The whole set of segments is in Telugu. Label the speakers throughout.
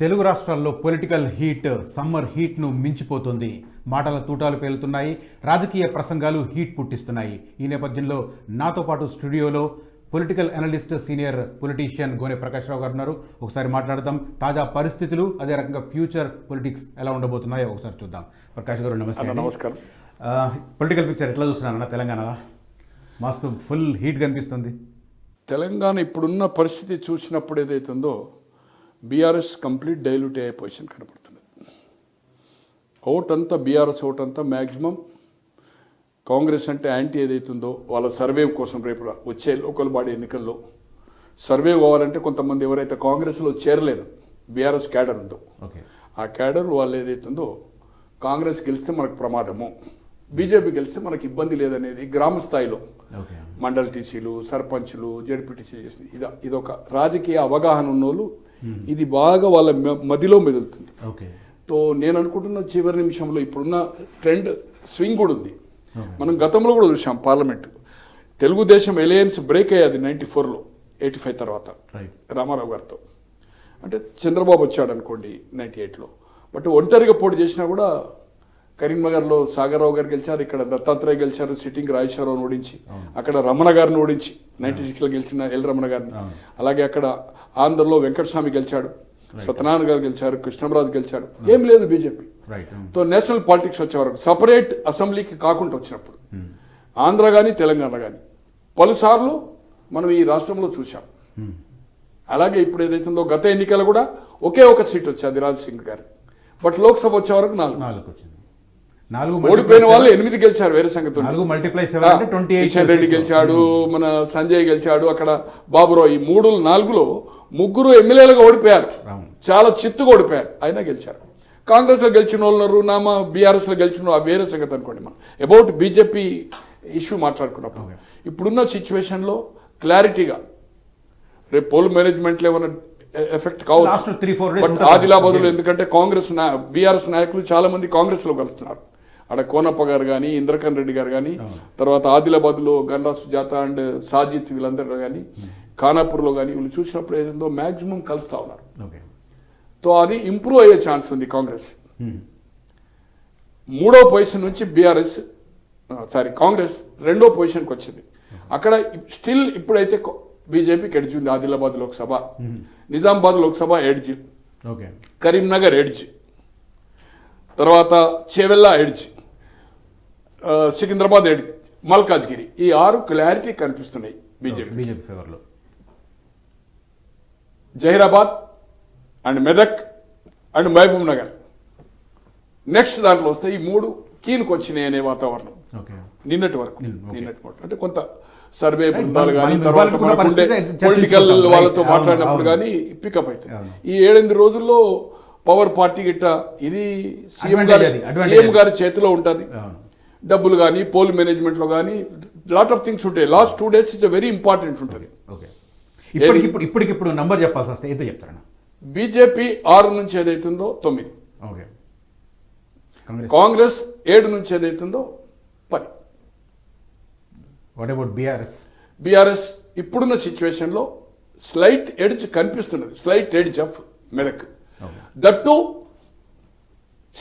Speaker 1: తెలుగు రాష్ట్రాల్లో పొలిటికల్ హీట్ సమ్మర్ హీట్ను మించిపోతుంది. మాటల తూటాలు పేలుతున్నాయి, రాజకీయ ప్రసంగాలు హీట్ పుట్టిస్తున్నాయి. ఈ నేపథ్యంలో నాతో పాటు స్టూడియోలో పొలిటికల్ అనలిస్ట్ సీనియర్ పొలిటీషియన్ గోనె ప్రకాష్ రావు గారు ఉన్నారు. ఒకసారి మాట్లాడదాం. తాజా పరిస్థితులు, అదే రకంగా ఫ్యూచర్ పొలిటిక్స్ ఎలా ఉండబోతున్నాయో ఒకసారి చూద్దాం. ప్రకాష్ గారు నమస్తే.
Speaker 2: నమస్కారం.
Speaker 1: పొలిటికల్ పిక్చర్ ఎట్లా చూస్తున్నారన్న తెలంగాణలో? మస్తు ఫుల్ హీట్ కనిపిస్తుంది.
Speaker 2: తెలంగాణ ఇప్పుడున్న పరిస్థితి చూసినప్పుడు ఏదైతుందో బీఆర్ఎస్ కంప్లీట్ డైల్యూట్ అయ్యే పొజిషన్ కనబడుతుంది. ఓట్ అంతా బీఆర్ఎస్ ఓట్ అంతా మ్యాక్సిమం కాంగ్రెస్ అంటే యాంటీ ఏదైతుందో వాళ్ళ సర్వే కోసం రేపు వచ్చే లోకల్ బాడీ ఎన్నికల్లో సర్వే కావాలంటే కొంతమంది ఎవరైతే కాంగ్రెస్లో చేరలేదు, బీఆర్ఎస్ క్యాడర్ ఉందో ఆ క్యాడర్ వాళ్ళు ఏదైతుందో కాంగ్రెస్ గెలిస్తే మనకు ప్రమాదము, బీజేపీ గెలిస్తే మనకు ఇబ్బంది లేదనేది గ్రామ స్థాయిలో మండల్ టీసీలు, సర్పంచ్లు, జడ్పీటీసీలు చేసింది. ఇదొక రాజకీయ అవగాహన ఉన్నోళ్ళు ఇది బాగా వాళ్ళ మదిలో మెదులుతుంది. తో నేను అనుకుంటున్న చివరి నిమిషంలో ఇప్పుడున్న ట్రెండ్ స్వింగ్ కూడా ఉంది. మనం గతంలో కూడా చూసాం పార్లమెంటు తెలుగుదేశం ఎలయన్స్ బ్రేక్ అయ్యేది 94లో, 85 తర్వాత రామారావు గారితో. అంటే చంద్రబాబు వచ్చాడు అనుకోండి 98లో, బట్ ఒంటరిగా పోటీ చేసినా కూడా కరీంనగర్లో సాగర్రావు గారు గెలిచారు, ఇక్కడ దత్తాత్రేయ గెలిచారు, సిట్టింగ్ రాజేశ్వరరావుని ఓడించి, అక్కడ రమణ గారిని ఓడించి 96లో గెలిచిన ఎల్ రమణ గారిని, అలాగే అక్కడ ఆంధ్రలో వెంకటస్వామి గెలిచాడు, సత్యనారాయణ గారు గెలిచారు, కృష్ణంరాజు గెలిచాడు. ఏం లేదు బీజేపీ తో నేషనల్ పాలిటిక్స్ వచ్చే వరకు సపరేట్ అసెంబ్లీకి కాకుండా వచ్చినప్పుడు ఆంధ్ర కానీ తెలంగాణ కానీ పలుసార్లు మనం ఈ రాష్ట్రంలో చూసాం. అలాగే ఇప్పుడు ఏదైతుందో గత ఎన్నికలు కూడా ఒకే ఒక సీట్ వచ్చేది రాజ్ సింగ్ గారు, బట్ లోక్సభ వచ్చే వరకు 4 ఓడిపోయిన వాళ్ళు 8 గెలిచారు. వేరే సంగతి కిషన్ రెడ్డి గెలిచాడు, మన సంజయ్ గెలిచాడు, అక్కడ బాబురావు. ఈ 4లో 3 ఎమ్మెల్యేలుగా ఓడిపోయారు, చాలా చిత్తుగా ఓడిపోయారు, అయినా గెలిచారు. కాంగ్రెస్లో గెలిచిన వాళ్ళు నామా బీఆర్ఎస్లో గెలిచిన వాళ్ళు వేరే సంగతి అనుకోండి. మనం అబౌట్ బీజేపీ ఇష్యూ మాట్లాడుకున్నప్పుడు ఇప్పుడున్న సిచ్యువేషన్లో క్లారిటీగా రేపు పోల్ మేనేజ్మెంట్లో ఏమైనా ఎఫెక్ట్ కావచ్చు, బట్ ఆదిలాబాద్లో ఎందుకంటే కాంగ్రెస్ బీఆర్ఎస్ నాయకులు చాలా మంది కాంగ్రెస్లో కలుస్తున్నారు. అక్కడ కోనప్ప గారు కానీ, ఇంద్రకరణ్ రెడ్డి గారు కానీ, తర్వాత ఆదిలాబాద్లో గల్లా సుజాత అండ్ సాజిద్ వీళ్ళందరూ కానీ, ఖానాపూర్లో కానీ వీళ్ళు చూసినప్పుడు ఏదో మ్యాక్సిమం కలుస్తూ ఉన్నారు. తో అది ఇంప్రూవ్ అయ్యే ఛాన్స్ ఉంది కాంగ్రెస్. 3వ పొజిషన్ నుంచి కాంగ్రెస్ 2వ పొజిషన్కి వచ్చింది. అక్కడ స్టిల్ ఇప్పుడైతే బీజేపీకి ఎడ్జ్ ఉంది. ఆదిలాబాద్ లోక్సభ, నిజామాబాద్ లోక్సభ ఎడ్జ్, కరీంనగర్ ఎడ్జ్, తర్వాత చేవెల్లా ఎడ్జ్, సికింద్రాబాద్ ఎడ్జ్, మల్కాజ్గిరి, ఈ 6 క్లారిటీ కనిపిస్తున్నాయి BJP ఫేవర్లో. Zaheerabad and Medak and Mahabub Nagar next దాంట్లో వస్తే ఈ 3 కీన్కి వచ్చినాయి అనే వాతావరణం నిన్నటి వరకు. అంటే కొంత సర్వే బృందాలు కానీ, తర్వాత మనకుండే పొలిటికల్ వాళ్ళతో మాట్లాడినప్పుడు కానీ పికప్ అవుతుంది. ఈ 7-8 రోజుల్లో పవర్ పార్టీ గిట్ట ఇది సీఎం గారి చేతిలో ఉంటుంది. డబ్బులు కానీ, పోల్ మేనేజ్మెంట్లో కానీ లాట్ ఆఫ్ థింగ్స్ ఉంటాయి. Last 2 days is very important ఉంటుంది.
Speaker 1: ఇప్పటికిప్పుడు నంబర్ చెప్పాల్సి వస్తే అయితే చెప్తారా?
Speaker 2: బీజేపీ 6 నుంచి ఏదైతుందో 9, కాంగ్రెస్ 7 నుంచి ఏదైతుందో 10.
Speaker 1: వాట్ అబౌట్
Speaker 2: బీఆర్ఎస్ ఇప్పుడున్న సిచ్యువేషన్లో స్లైట్ ఎడ్జ్ కనిపిస్తున్నది, slight edge of Medak. That to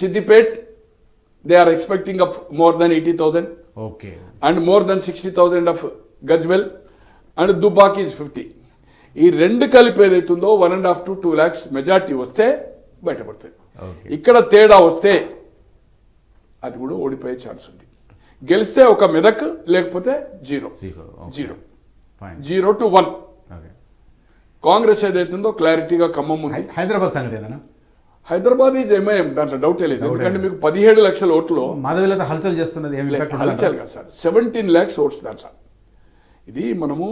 Speaker 2: Siddipet they are expecting of more than 80,000 and more than 60,000 of Gajwel and Dubbak is 50. ఈ 2 కలిపి ఏదైతుందో 1.5 to 2 lakhs మెజార్టీ వస్తే బయటపడుతుంది. ఇక్కడ తేడా వస్తే అది కూడా ఓడిపోయే ఛాన్స్ ఉంది. గెలిస్తే ఒక మెదక్, లేకపోతే 0 to 1. కాంగ్రెస్ ఏదైతుందో క్లారిటీగా ఖమ్మం ఉంది. హైదరాబాద్ ఈజ్ ఎంఐఎం, దాంట్లో డౌటే లేదు. ఎందుకంటే మీకు 17 లక్షల ఓట్లు
Speaker 1: హల్చల్ చేస్తున్నది,
Speaker 2: హల్చల్ కాదు సార్, 17 lakhs ఓట్స్ దాంట్లో. ఇది మనము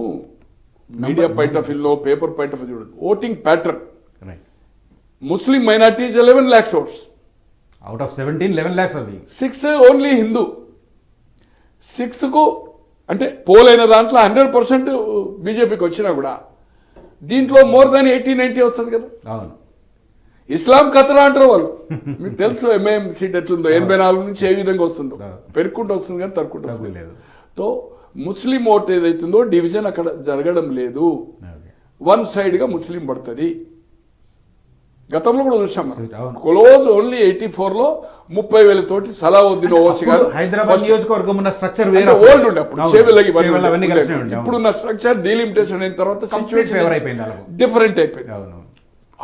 Speaker 2: మీడియా పాయింట్ ఆఫ్ వ్యూలో, పేపర్ పాయింట్ ఆఫ్ వ్యూ చూడదు. Voting pattern Muslim minorities 11 lakhs votes,
Speaker 1: out of 17 11 lakhs అవి
Speaker 2: 6 ఓన్లీ హిందూ. 6కు అంటే పోల్ అయిన దాంట్లో 100% బీజేపీకి వచ్చినా కూడా దీంట్లో మోర్ దాన్ 80-90 వస్తుంది కదా. ఇస్లాం ఖతరా అంటారు వాళ్ళు. మీకు తెలుసు ఎంఐఎం సీట్ ఎట్లుందో, 84 నుంచి ఏ విధంగా వస్తుందో, పెరుక్కుంటూ వస్తుంది కానీ తరుక్కుంటూ వస్తుంది. తో ముస్లిం ఓట్ ఏదైతుందో డివిజన్ అక్కడ జరగడం లేదు, 1 సైడ్గా ముస్లిం పడుతుంది. గతంలో కూడా చూసాం మనం.
Speaker 1: అవును.
Speaker 2: క్లోజ్ ఓన్లీ 84లో 30,000 తోటి సలావుద్దీన్ ఓవైసీ గారు
Speaker 1: హైదరాబాద్ నియోజకవర్గం ఉన్న స్ట్రక్చర్
Speaker 2: ఓల్డ్ ఉండే అప్పుడు చేవెళ్ళకి
Speaker 1: అవన్నీ కలిసి ఉండే.
Speaker 2: ఇప్పుడున్న స్ట్రక్చర్ డీలిమిటేషన్ అయిన తర్వాత సిచ్యువేషన్
Speaker 1: ఫేవర్ అయిపోయింది అలాగ.
Speaker 2: డిఫరెంట్ అయిపోయింది.
Speaker 1: అవును.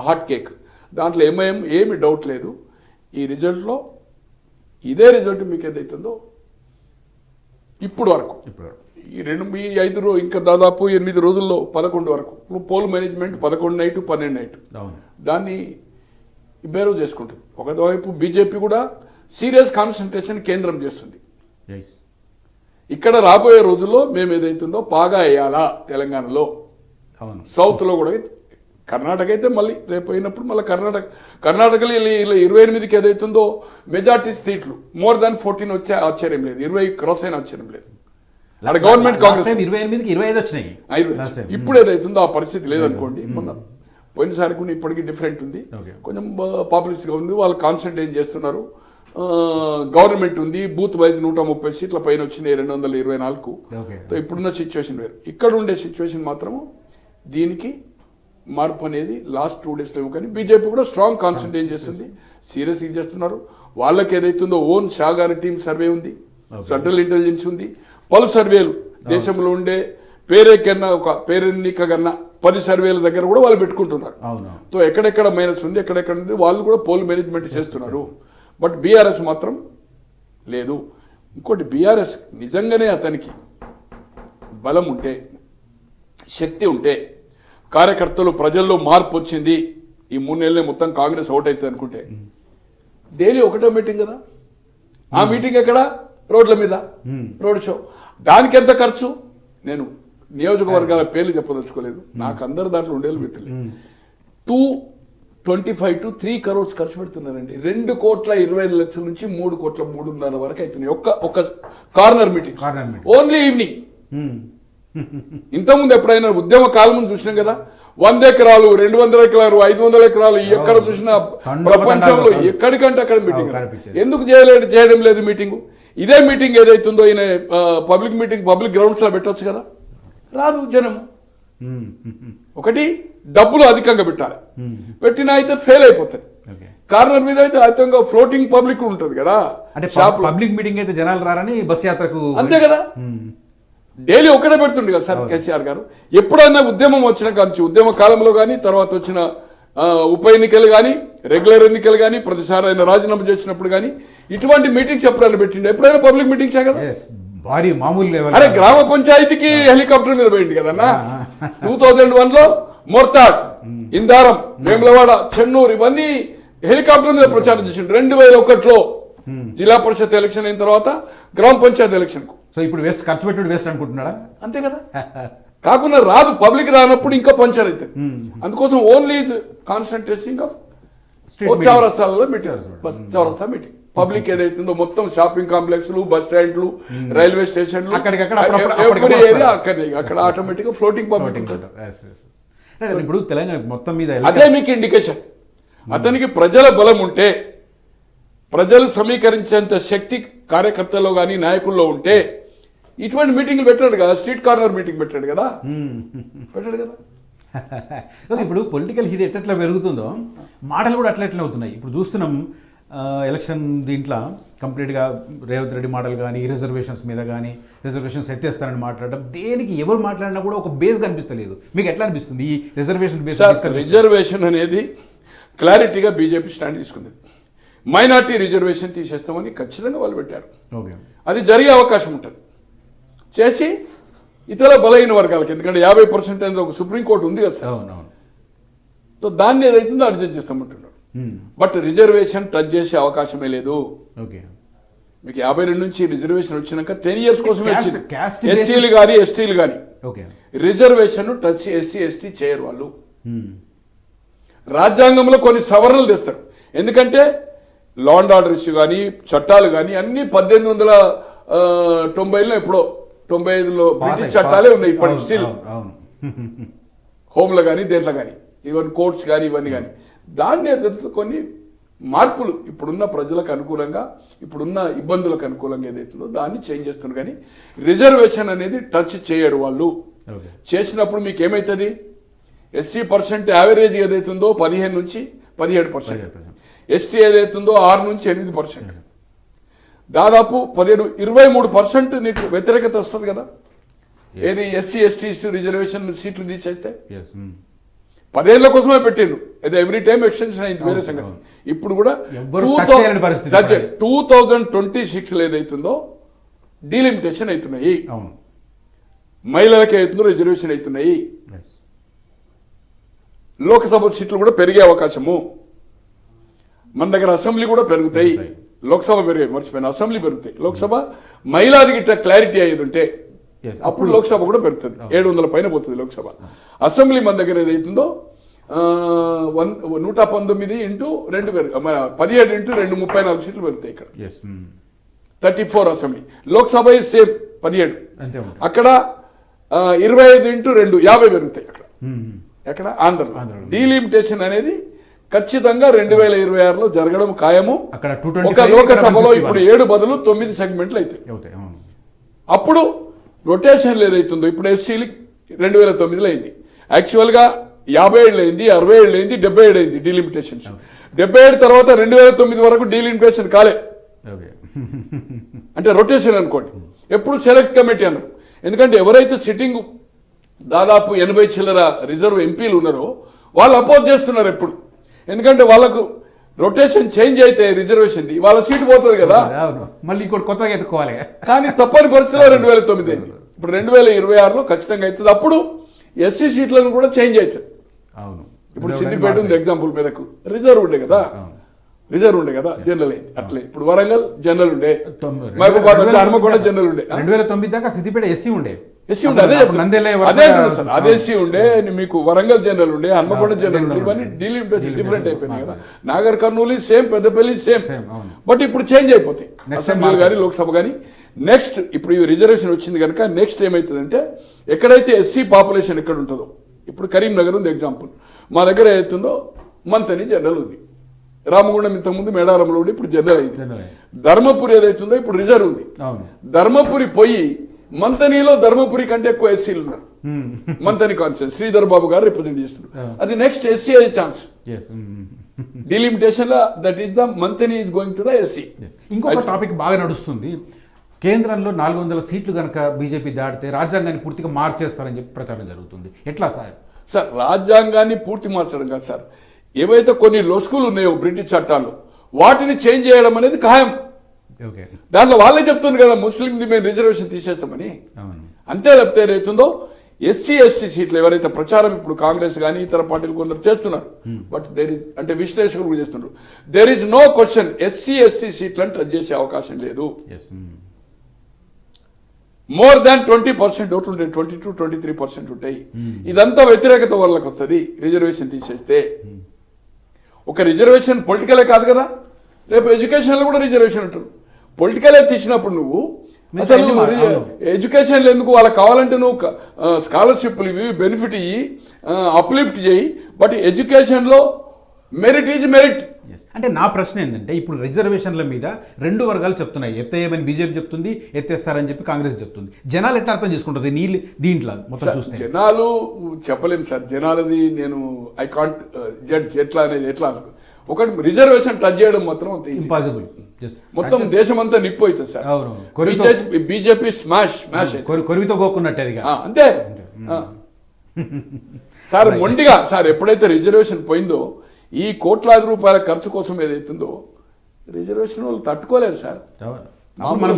Speaker 2: హాట్ కేక్ దాంట్లో ఏమి డౌట్ లేదు. ఈ రిజల్ట్లో ఇదే రిజల్ట్ మీకు ఏదైతుందో ఇప్పుడు వరకు ఈ 5 ఇంకా దాదాపు 8 రోజుల్లో 11 వరకు పోల్ మేనేజ్మెంట్ 11 నైట్ 12 నైట్ దాన్ని బేరో చేసుకుంటుంది. ఒకవైపు బీజేపీ కూడా సీరియస్ కాన్సన్ట్రేషన్ కేంద్రం చేస్తుంది. ఇక్కడ రాబోయే రోజుల్లో మేము ఏదైతుందో బాగా వేయాలా తెలంగాణలో, సౌత్లో కూడా. కర్ణాటక అయితే మళ్ళీ రేపు అయినప్పుడు మళ్ళీ కర్ణాటకలో 28కి ఏదైతుందో మెజార్టీ సీట్లు మోర్ దాన్ 14 వచ్చే ఆశ్చర్యం లేదు, 20 క్రాస్ అయిన ఆశ్చర్యం లేదు. అక్కడ గవర్నమెంట్ కాంగ్రెస్
Speaker 1: 25 వచ్చినాయి.
Speaker 2: ఇప్పుడు ఏదైతుందో ఆ పరిస్థితి లేదనుకోండి. మొన్న పోయినసారికి ఇప్పటికీ డిఫరెంట్ ఉంది, కొంచెం పాపులిస్ట్గా ఉంది. వాళ్ళు కాన్సన్ట్రేట్ చేస్తున్నారు. గవర్నమెంట్ ఉంది, బూత్ వైజ్ 130 సీట్ల పైన వచ్చినాయి 224. ఇప్పుడున్న సిచ్యువేషన్ వేరు. ఇక్కడ ఉండే సిచ్యువేషన్ మాత్రము దీనికి మార్పు అనేది లాస్ట్ 2 డేస్లో ఏమో. కానీ బీజేపీ కూడా స్ట్రాంగ్ కాన్సన్ట్రేట్ చేస్తుంది, సీరియస్గా చేస్తున్నారు. వాళ్ళకి ఏదైతుందో ఓన్ షా గారి టీమ్ సర్వే ఉంది, సెంట్రల్ ఇంటెలిజెన్స్ ఉంది, పలు సర్వేలు దేశంలో ఉండే పేరెన్నిక కన్నా 10 సర్వేల దగ్గర కూడా వాళ్ళు పెట్టుకుంటున్నారు. సో ఎక్కడెక్కడ మైనస్ ఉంది, ఎక్కడెక్కడ ఉంది వాళ్ళు కూడా పోల్ మేనేజ్మెంట్ చేస్తున్నారు. బట్ బీఆర్ఎస్ మాత్రం లేదు. ఇంకోటి బీఆర్ఎస్ నిజంగానే అతనికి బలం ఉంటే, శక్తి ఉంటే, కార్యకర్తలు ప్రజల్లో మార్పు వచ్చింది, ఈ 3 నెలలే మొత్తం కాంగ్రెస్ అవుట్ అవుతుంది అనుకుంటే డైలీ ఒకటో మీటింగ్ కదా. ఆ మీటింగ్ ఎక్కడ? రోడ్ల మీద రోడ్ షో. దానికి ఎంత ఖర్చు? నేను నియోజకవర్గాల పేర్లు చెప్పదలుచుకోలేదు, నాకు అందరు దాంట్లో ఉండేది మిత్రులు. 225 to 3 crores ఖర్చు పెడుతున్నారండి. 2,25,00,000 నుంచి 3,3.5 వరకు అవుతున్నాయి ఒక్క కార్నర్ మీటింగ్, ఓన్లీ ఈవినింగ్. ఇంతకుముందు ఎప్పుడైనా ఉద్యమ కాలం ముందు చూసినాం కదా, 100 ఎకరాలు, 200 ఎకరాలు, 500 ఎకరాలు, ఎక్కడ చూసినా ప్రపంచంలో ఎక్కడికంటే అక్కడ మీటింగ్. ఎందుకు చేయడం లేదు మీటింగు? ఇదే మీటింగ్ ఏదైతుందో ఈయన పబ్లిక్ గ్రౌండ్స్ లో పెట్టవచ్చు కదా. రాదు జనము. ఒకటి డబ్బులు అధికంగా పెట్టాలి, పెట్టినా అయితే ఫెయిల్ అయిపోతుంది. కార్నర్ మీద అయితే అధికంగా ఫ్లోటింగ్ పబ్లిక్ ఉంటుంది కదా.
Speaker 1: పబ్లిక్ మీటింగ్ అయితే జనాలు రారని బస్ యాత్రకు
Speaker 2: అంతే కదా. డైలీ ఒకటే పెడుతుండే కదా సార్ కేసీఆర్ గారు. ఎప్పుడైనా ఉద్యమం వచ్చిన కాంచి, ఉద్యమ కాలంలో కానీ తర్వాత వచ్చిన ఉప ఎన్నికలు కానీ, రెగ్యులర్ ఎన్నికలు కానీ, ప్రతిసారి ఆయన రాజీనామా చేసినప్పుడు కానీ ఇటువంటి మీటింగ్స్ ఎప్పుడైనా పెట్టిండు? ఎప్పుడైనా పబ్లిక్ మీటింగ్సే కదా.
Speaker 1: భారీ మామూలు
Speaker 2: అరే గ్రామ పంచాయతీకి హెలికాప్టర్ మీద పోయింది కదన్నా. 2001లో మోర్తాడ్, ఇందారం, వేములవాడ, చెన్నూరు ఇవన్నీ హెలికాప్టర్ మీద ప్రచారం చేసిండు. 2001లో జిల్లా పరిషత్ ఎలక్షన్ అయిన తర్వాత గ్రామ పంచాయతీ ఎలక్షన్ కు.
Speaker 1: సో ఇప్పుడు ఖర్చు పెట్టుడు వేస్ట్ అనుకుంటున్నాడా?
Speaker 2: అంతే కదా. కాకుండా రాదు, పబ్లిక్ రానప్పుడు ఇంకా పంచారు అవుతుంది. అందుకోసం ఓన్లీ కాన్సన్ట్రేటింగ్ ఆఫ్ చౌరస్తాలలో చౌరస్తా మీటింగ్. పబ్లిక్ ఏదైతుందో మొత్తం షాపింగ్ కాంప్లెక్స్లు, బస్ స్టాండ్లు, రైల్వే స్టేషన్లు, ఎవ్రీ ఏరియా అక్కడ ఆటోమేటిక్గా ఫ్లోటింగ్ పబ్లిక్ ఉంటుంది.
Speaker 1: ఇప్పుడు తెలంగాణ మొత్తం మీద
Speaker 2: అదే మీకు ఇండికేషన్. అతనికి ప్రజల బలం ఉంటే, ప్రజలు సమీకరించేంత శక్తి కార్యకర్తల్లో కానీ నాయకుల్లో ఉంటే ఇటువంటి మీటింగ్లు పెట్టాడు కదా. స్ట్రీట్ కార్నర్ మీటింగ్ పెట్టాడు కదా.
Speaker 1: ఇప్పుడు పొలిటికల్ హీట్ ఎట్లా పెరుగుతుందో మాటలు కూడా అట్లా అవుతున్నాయి. ఇప్పుడు చూస్తున్నాం ఎలక్షన్ దీంట్లో కంప్లీట్గా రేవంత్ రెడ్డి మాటలు కానీ, రిజర్వేషన్స్ మీద కానీ, రిజర్వేషన్స్ ఎత్తేస్తారని మాట్లాడడం, దేనికి ఎవరు మాట్లాడినా కూడా ఒక బేస్ కనిపిస్తలేదు. మీకు ఎట్లా అనిపిస్తుంది ఈ రిజర్వేషన్ బేస్?
Speaker 2: రిజర్వేషన్ అనేది క్లారిటీగా బీజేపీ స్టాండ్ తీసుకుంది. మైనార్టీ రిజర్వేషన్ తీసేస్తామని ఖచ్చితంగా వాళ్ళు పెట్టారు. అది జరిగే అవకాశం ఉంటుంది. చేసి ఇతర బలహీన వర్గాలకి, ఎందుకంటే 50% అనేది ఒక సుప్రీంకోర్టు ఉంది కదా సార్. సో దాన్ని ఏదైతుందో అడ్జస్ట్ చేస్తామంటున్నారు. బట్ రిజర్వేషన్ టచ్ చేసే అవకాశమే లేదు. మీకు 52 నుంచి రిజర్వేషన్ వచ్చినాక 10 years కోసమే వచ్చింది. ఎస్సీలు కానీ ఎస్టీలు కానీ రిజర్వేషన్ టచ్ ఎస్సీ ఎస్టీ చేయరు వాళ్ళు. రాజ్యాంగంలో కొన్ని సవరణలు తెస్తారు. ఎందుకంటే లా అండ్ ఆర్డర్ ఇష్యూ కానీ, చట్టాలు కానీ అన్ని 1890లో ఎప్పుడో 95లో బ్రిటిష్ చట్టాలే ఉన్నాయి ఇప్పటికి స్టిల్. హోమ్లో కానీ దేంట్లో కానీ, ఈవెన్ కోర్ట్స్ కానీ ఇవన్నీ కానీ. దాన్ని కొన్ని మార్పులు ఇప్పుడున్న ప్రజలకు అనుకూలంగా, ఇప్పుడున్న ఇబ్బందులకు అనుకూలంగా ఏదైతుందో దాన్ని చేంజ్ చేస్తున్నారు. కానీ రిజర్వేషన్ అనేది టచ్ చేయరు వాళ్ళు. చేసినప్పుడు మీకు ఏమవుతుంది? 80% యావరేజ్ ఏదైతుందో 15 నుంచి 17%. ఎస్టీ ఏదైతుందో 6 నుంచి 8%. దాదాపు 23% నీకు వ్యతిరేకత వస్తుంది కదా. ఏది ఎస్సీ ఎస్టీస్ రిజర్వేషన్ సీట్లు తీసేస్తే 10 ఏళ్ల కోసమే పెట్టిండ్రు. అది ఎవ్రీ టైం ఎక్స్టెన్షన్ అయింది, వేరే సంగతి. ఇప్పుడు కూడా 2026 ఏదైతుందో డీలిమిటేషన్ అవుతున్నాయి, మహిళలకి అవుతుందో రిజర్వేషన్ అవుతున్నాయి. లోక్సభ సీట్లు కూడా పెరిగే అవకాశము. మన దగ్గర అసెంబ్లీ కూడా పెరుగుతాయి. లోక్సభ పెరిగాయి, మర్చిపోయిన అసెంబ్లీ పెరుగుతాయి. లోక్సభ మహిళలకి ఇట్లా క్లారిటీ అయ్యేది ఉంటే అప్పుడు లోక్సభ కూడా పెరుగుతుంది. 700 పైన పోతుంది లోక్సభ. అసెంబ్లీ మన దగ్గర ఏదైతుందో 119 ఇంటూ 2 17 ఇంటూ 2 34 సీట్లు పెరుగుతాయి. ఇక్కడ 34 అసెంబ్లీ. లోక్సభ సేమ్ 17. అక్కడ 25 ఇంటూ 2 50 పెరుగుతాయి. అక్కడ ఆంధ్రలో డీలిమిటేషన్ అనేది ఖచ్చితంగా 2026లో జరగడం ఖాయము. ఒక లోకసభలో ఇప్పుడు 7 బదులు 9 సెగ్మెంట్లు అవుతాయి. అప్పుడు రొటేషన్లు ఏదైతుందో ఇప్పుడు ఎస్సీలు 2009లో అయింది. యాక్చువల్గా 50 ఏళ్ళు అయింది, 60 ఏళ్ళు అయింది, 70 ఏళ్ళు అయింది డీలిమిటేషన్స్. 77 తర్వాత 2009 వరకు డీలిమిటేషన్ కాలే. అంటే రొటేషన్ అనుకోండి. ఎప్పుడు సెలెక్ట్ కమిటీ అన్నారు. ఎందుకంటే ఎవరైతే సిట్టింగ్ దాదాపు 80 చిల్లర రిజర్వ్ ఎంపీలు ఉన్నారో వాళ్ళు అపోజ్ చేస్తున్నారు ఎప్పుడు. ఎందుకంటే వాళ్ళకు రొటేషన్ చేంజ్ అయితే రిజర్వేషన్ వాళ్ళ సీటు పోతుంది కదా,
Speaker 1: మళ్ళీ ఇంకోటి కొత్తగా ఎత్తుకోవాలి.
Speaker 2: కానీ తప్పని పరిస్థితిలో 2009 అయింది. ఇప్పుడు 2026లో ఖచ్చితంగా అవుతుంది. అప్పుడు ఎస్సీ సీట్లను కూడా చేంజ్ అవుతుంది. ఇప్పుడు సిద్దిపేట ఉంది ఎగ్జాంపుల్ మీదకు, రిజర్వ్ ఉండే కదా, జనరల్ అయింది. అట్లే ఇప్పుడు వరంగల్ జనరల్ ఉండే, మహబూబాబాద్ హన్మకొండ జనరల్ ఉండే.
Speaker 1: 2009 దాకా సిద్దిపేట ఎస్సీ ఉండే,
Speaker 2: అదే ఎస్సీ ఉండే. మీకు వరంగల్ జనరల్ ఉండే, హన్మకొండ జనరల్ ఉండే. ఇవన్నీ డీలిమిటేషన్ డిఫరెంట్ అయిపోయినాయి కదా. Nagar Kurnool same, Peddapalli same. But ఇప్పుడు చేంజ్ అయిపోతాయి అసెంబ్లీలు కానీ లోక్సభ కానీ. నెక్స్ట్ ఇప్పుడు ఈ రిజర్వేషన్ వచ్చింది కనుక నెక్స్ట్ ఏమవుతుందంటే ఎక్కడైతే ఎస్సీ పాపులేషన్ ఎక్కడ ఉంటుందో, ఇప్పుడు కరీంనగర్ ఉంది ఎగ్జాంపుల్, మా దగ్గర ఏదైతుందో మంతని జనరల్ ఉంది. రామగుండం ఇంతకుముందు మేడారంలో ఉండి ఇప్పుడు జనరల్ అయింది. ధర్మపురి ఏదైతుందో ఇప్పుడు రిజర్వ్ ఉంది. ధర్మపురి పోయి మంతనిలో ధర్మపురి కంటే ఎక్కువ ఎస్సీలు ఉన్నారు. మంతని కాన్స్టిట్యూన్సీ శ్రీధర్ బాబు గారు రిప్రజెంట్ చేస్తున్నారు. అది నెక్స్ట్ ఎస్సీ అయ్యే ఛాన్స్. డీలిమిటేషన్ లో that is the Manthani is going to the SC.
Speaker 1: ఇంకొక టాపిక్ బాగా నడుస్తుంది. కేంద్రంలో 400 సీట్లు కనుక బీజేపీ దాటితే రాజ్యాంగాన్ని పూర్తిగా మార్చేస్తారని చెప్పి ప్రచారం జరుగుతుంది. ఎట్లా సార్?
Speaker 2: సార్ రాజ్యాంగాన్ని పూర్తి మార్చడం కాదు సార్, ఏవైతే కొన్ని లొసుకులు ఉన్నాయో బ్రిటిష్ చట్టాల్లో వాటిని చేంజ్ చేయడం అనేది ఖాయం. దాంట్లో వాళ్ళే చెప్తున్నారు కదా ముస్లింది మేము రిజర్వేషన్ తీసేస్తామని. అంతే తప్పితే ఏదైతుందో ఎస్సీ ఎస్టీ సీట్లు ఎవరైతే ప్రచారం ఇప్పుడు కాంగ్రెస్ కానీ ఇతర పార్టీలు కొందరు చేస్తున్నారు, బట్ దేర్ ఇస్ అంటే విశ్లేషకులు కూడా చేస్తున్నారు. There is no question SC ST సీట్లను టచ్ చేసే అవకాశం లేదు. మోర్ దాన్ 20% ఓట్లు ఉంటాయి, 22-23% ఉంటాయి. ఇదంతా వ్యతిరేకత వాళ్ళకి వస్తుంది రిజర్వేషన్ తీసేస్తే. ఒక రిజర్వేషన్ పొలిటికలే కాదు కదా, రేపు ఎడ్యుకేషన్లో కూడా రిజర్వేషన్ ఉంటారు. పొలిటికలే తీసినప్పుడు నువ్వు అసలు ఎడ్యుకేషన్లో ఎందుకు వాళ్ళకి కావాలంటే నువ్వు స్కాలర్షిప్లు ఇవి బెనిఫిట్ ఇవి అప్లిఫ్ట్ చేయి, బట్ ఎడ్యుకేషన్లో మెరిట్ ఈజ్ మెరిట్.
Speaker 1: అంటే నా ప్రశ్న ఏంటంటే ఇప్పుడు రిజర్వేషన్ల మీద 2 వర్గాలు చెప్తున్నాయి. ఎత్తేయమని బీజేపీ చెప్తుంది, ఎత్తేస్తారని చెప్పి కాంగ్రెస్ చెప్తుంది. జనాలు ఎట్లా అర్థం చేసుకుంటుంది దీంట్లో మొత్తం చూస్తే?
Speaker 2: జనాలు చెప్పలేము సార్, జనాలది నేను ఐ కాంట్ జడ్జ్ ఎట్లా అనేది. ఎట్లా ఒకటి రిజర్వేషన్ టచ్ చేయడం మాత్రం
Speaker 1: ఇంపాసిబుల్.
Speaker 2: మొత్తం దేశం అంతా నిప్పు అవుతుంది సార్. బీజేపీ స్మాష్
Speaker 1: కొరివితో కోకున్నట్టు
Speaker 2: అంతే సార్. మొండిగా సార్ ఎప్పుడైతే రిజర్వేషన్ పోయిందో ఈ కోట్లాది రూపాయల ఖర్చు కోసం ఏదైతుందో రిజర్వేషన్ వాళ్ళు తట్టుకోలేరు సార్.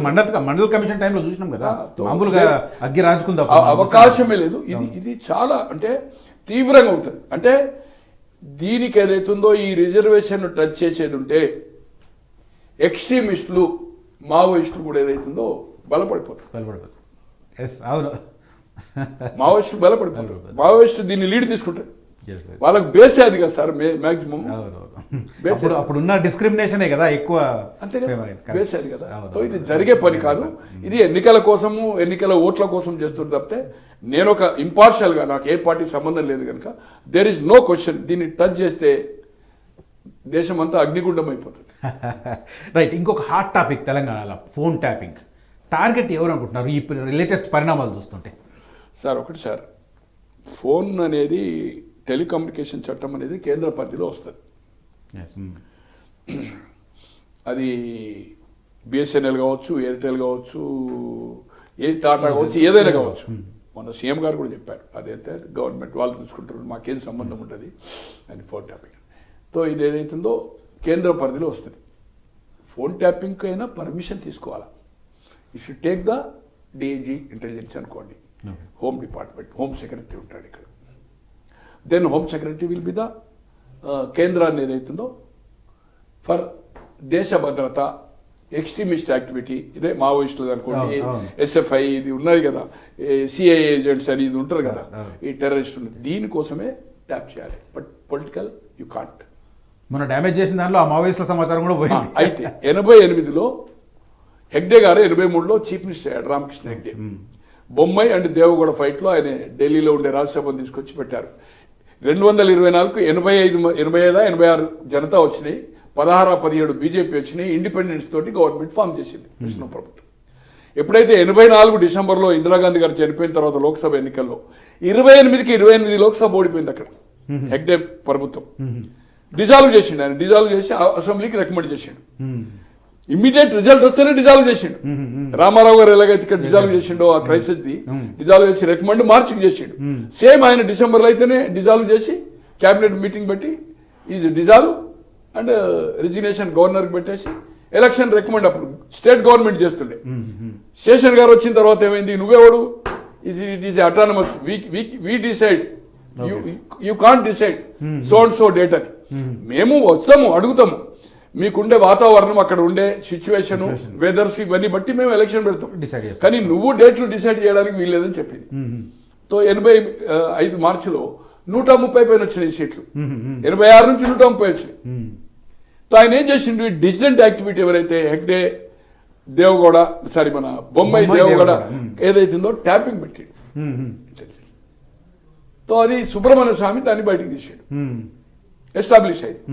Speaker 1: మండల కమిషన్ టైంలో చూసినాం కదా, మామూలుగా అగ్గి రాజుకుందా
Speaker 2: అవకాశమే లేదు. ఇది చాలా అంటే తీవ్రంగా ఉంటుంది. అంటే దీనికి ఏదైతుందో ఈ రిజర్వేషన్ టచ్ చేసేది ఉంటే ఎక్స్ట్రీమిస్టులు మావోయిస్టులు కూడా ఏదైతుందో బలపడిపోతారు. మావోయిస్టులు బలపడిపోతారు. మావోయిస్టు దీన్ని లీడ్ తీసుకుంటారు. వాళ్ళకి బేసే అది కదా సార్ మ్యాక్సిమం.
Speaker 1: అప్పుడున్న డిస్క్రిమినేషనే కదా ఎక్కువ.
Speaker 2: అంతే కదా, బేసే అది కదా. ఇది జరిగే పని కాదు. ఇది ఎన్నికల కోసము ఎన్నికల ఓట్ల కోసం చేస్తుంది తప్పితే నేను ఒక ఇంపార్షియల్గా నాకు ఏ పార్టీ సంబంధం లేదు కనుక దేర్ ఇస్ నో క్వశ్చన్. దీన్ని టచ్ చేస్తే దేశం అంతా అగ్నిగుండం అయిపోతుంది.
Speaker 1: రైట్. ఇంకొక హాట్ టాపిక్ తెలంగాణలో ఫోన్ ట్యాపింగ్. టార్గెట్ ఎవరు అనుకుంటున్నారు ఈ లేటెస్ట్ పరిణామాలు చూస్తుంటే?
Speaker 2: సార్ ఒకటి సార్, ఫోన్ అనేది టెలికమ్యూనికేషన్ చట్టం అనేది కేంద్ర పరిధిలో వస్తుంది.
Speaker 1: Yes.
Speaker 2: అది బిఎస్ఎన్ఎల్ కావచ్చు, ఎయిర్టెల్ కావచ్చు, టాటా కావచ్చు, ఏదైనా కావచ్చు. మన సీఎం గారు కూడా చెప్పారు, అదైతే గవర్నమెంట్ వాళ్ళు చూసుకుంటారు, మాకేం సంబంధం ఉంటుంది అని ఫోన్ ట్యాపింగ్. సో ఇది ఏదైతుందో కేంద్ర పరిధిలో వస్తుంది. ఫోన్ ట్యాపింగ్కి అయినా పర్మిషన్ తీసుకోవాలా. If you take the DIG intelligence అనుకోండి, హోమ్ డిపార్ట్మెంట్, హోమ్ సెక్రటరీ ఉంటాడు ఇక్కడ. Then home secretary will be the కేంద్రాన్ని ఏదైతుందో ఫర్ దేశ భద్రత, ఎక్స్ట్రీమిస్ట్ యాక్టివిటీ, ఇదే మావోయిస్టులు అనుకోండి, ఎస్ఎఫ్ఐ ఇది ఉన్నది కదా, సిఐఏ ఏజెంట్స్ అని ఇది ఉంటారు కదా, ఈ టెర్రరిస్టులు, దీనికోసమే ట్యాప్ చేయాలి. But political you can't.
Speaker 1: మనం డ్యామేజ్ చేసిన దాంట్లో ఆ మావోయిస్టుల సమాచారం కూడా పోయింది.
Speaker 2: అయితే 88లో హెగ్డే గారు 83లో చీఫ్ మినిస్టర్ అయ్యాడు, రామకృష్ణ హెగ్డే. బొంబాయి అండ్ దేవగౌడ ఫైట్లో ఆయన ఢిల్లీలో ఉండే రాజ్యసభను తీసుకొచ్చి పెట్టారు. 224కు 86 జనతా వచ్చినాయి, 16-17 బీజేపీ వచ్చినాయి, ఇండిపెండెన్స్ తోటి గవర్నమెంట్ ఫామ్ చేసింది కృష్ణ ప్రభుత్వం. ఎప్పుడైతే 84 డిసెంబర్లో ఇందిరాగాంధీ గారు చనిపోయిన తర్వాత లోక్సభ ఎన్నికల్లో 28కి 28 లోక్సభ ఓడిపోయింది అక్కడ. హెగ్డే ప్రభుత్వం డిజాల్వ్ చేసిండు. ఆయన డిజాల్వ్ చేసి అసెంబ్లీకి రికమెండ్ చేసిండు. ఇమ్మీడియట్ రిజల్ట్ వస్తేనే డిజాల్వ్ చేసిండు. రామారావు గారు ఎలాగైతే ఇక్కడ డిజాల్వ్ చేసిండో ఆ క్రైసిస్ది డిజాల్వ్ చేసి రికమెండ్ మార్చికి చేసిండు. సేమ్ ఆయన డిసెంబర్లో అయితేనే డిజాల్వ్ చేసి క్యాబినెట్ మీటింగ్ పెట్టి ఈజ్ డిజాల్వ్ అండ్ రిజిగ్నేషన్ గవర్నర్కి పెట్టేసి ఎలక్షన్ రికమెండ్ అప్పుడు స్టేట్ గవర్నమెంట్ చేస్తుండే. శేషన్ గారు వచ్చిన తర్వాత ఏమైంది, నువ్వెవడు, it is autonomous, we decide, you can't decide so and so date అని. మేము వస్తాము, అడుగుతాము, మీకుండే వాతావరణం, అక్కడ ఉండే సిచ్యువేషన్, వెదర్స్, ఇవన్నీ బట్టి మేము ఎలక్షన్ పెడతాం, కానీ నువ్వు డేట్లు డిసైడ్ చేయడానికి వీల్లేదని చెప్పింది. సో 85 మార్చిలో 130 పైన వచ్చినాయి సీట్లు, 86 నుంచి 130 వచ్చినాయి. సో ఆయన ఏం చేసిండు, డిసిడెంట్ యాక్టివిటీ ఎవరైతే హెగ్డే, దేవగౌడ, సారీ మన బొంబాయి దేవగౌడ ఏదైతుందో ట్యాపింగ్ పెట్టాడు. సో అది సుబ్రహ్మణ్య స్వామి దాన్ని బయటికి తీసాడు, ఎస్టాబ్లిష్ అయింది.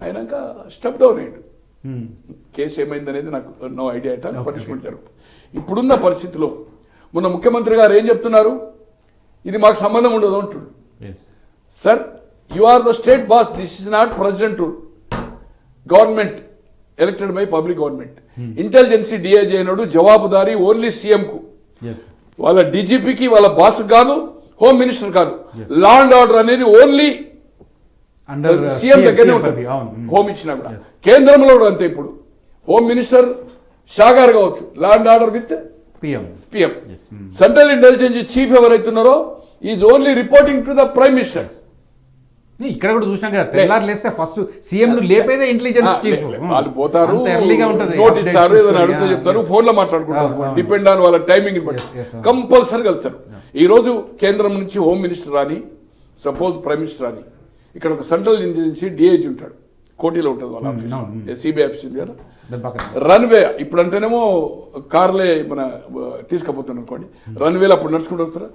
Speaker 2: అయినాక స్టెప్ డౌన్ అయ్యాడు. కేసు ఏమైంది అనేది నాకు నో ఐడియా. అయితే పనిష్మెంట్ జరుగుతుంది. ఇప్పుడున్న పరిస్థితిలో మొన్న ముఖ్యమంత్రి గారు ఏం చెప్తున్నారు, ఇది మాకు సంబంధం ఉండదు అంటుడు. Sir, you are the state boss, this is not president rule, government elected by public government. Intelligence DIG అయినాడు జవాబుదారీ ఓన్లీ సీఎంకు, వాళ్ళ డీజీపీకి, వాళ్ళ బాస్ కాదు, హోమ్ మినిస్టర్ కాదు. లా అండ్ ఆర్డర్ అనేది ఓన్లీ సీఎం దగ్గరనే ఉంటుంది. హోమ్ ఇచ్చినా కూడా కేంద్రంలో కూడా అంతే. ఇప్పుడు హోమ్ మినిస్టర్ షా గారు కావచ్చు, law and order with PM. Central intelligence chief ఎవరైతున్నారో is only reporting to the prime minister.
Speaker 1: ఇక్కడ కూడా చూసినాం కదా, తెల్లారు లేస్తే ఫస్ట్ సీఎం లేపేదే ఇంటెలిజెన్స్ చీఫ్.
Speaker 2: వాళ్ళు పోతారు, నోట్ ఇస్తారు, ఏదైనా అడిగితే చెప్తారు, ఫోన్లో మాట్లాడుకుంటారు, డిపెండ్ ఆన్ వాళ్ళ టైమింగ్ బట్టి కంపల్సరీ కలుస్తారు. ఈ రోజు కేంద్రం నుంచి హోమ్ మినిస్టర్ రాని, సపోజ్ ప్రైమ్ మినిస్టర్ రాని, ఇక్కడ ఒక సెంట్రల్ ఇంటెలిజెన్స్ డిఐజీ ఉంటాడు, కోటిలో ఉంటుంది వాళ్ళ ఆఫీస్, సిబిఐ ఆఫీస్ ఉంది కదా. రన్వే ఇప్పుడు అంటేనేమో కార్లే మన తీసుకుపోతున్నాం అనుకోండి, రన్వేలో అప్పుడు నడుచుకుంటూ వస్తారు,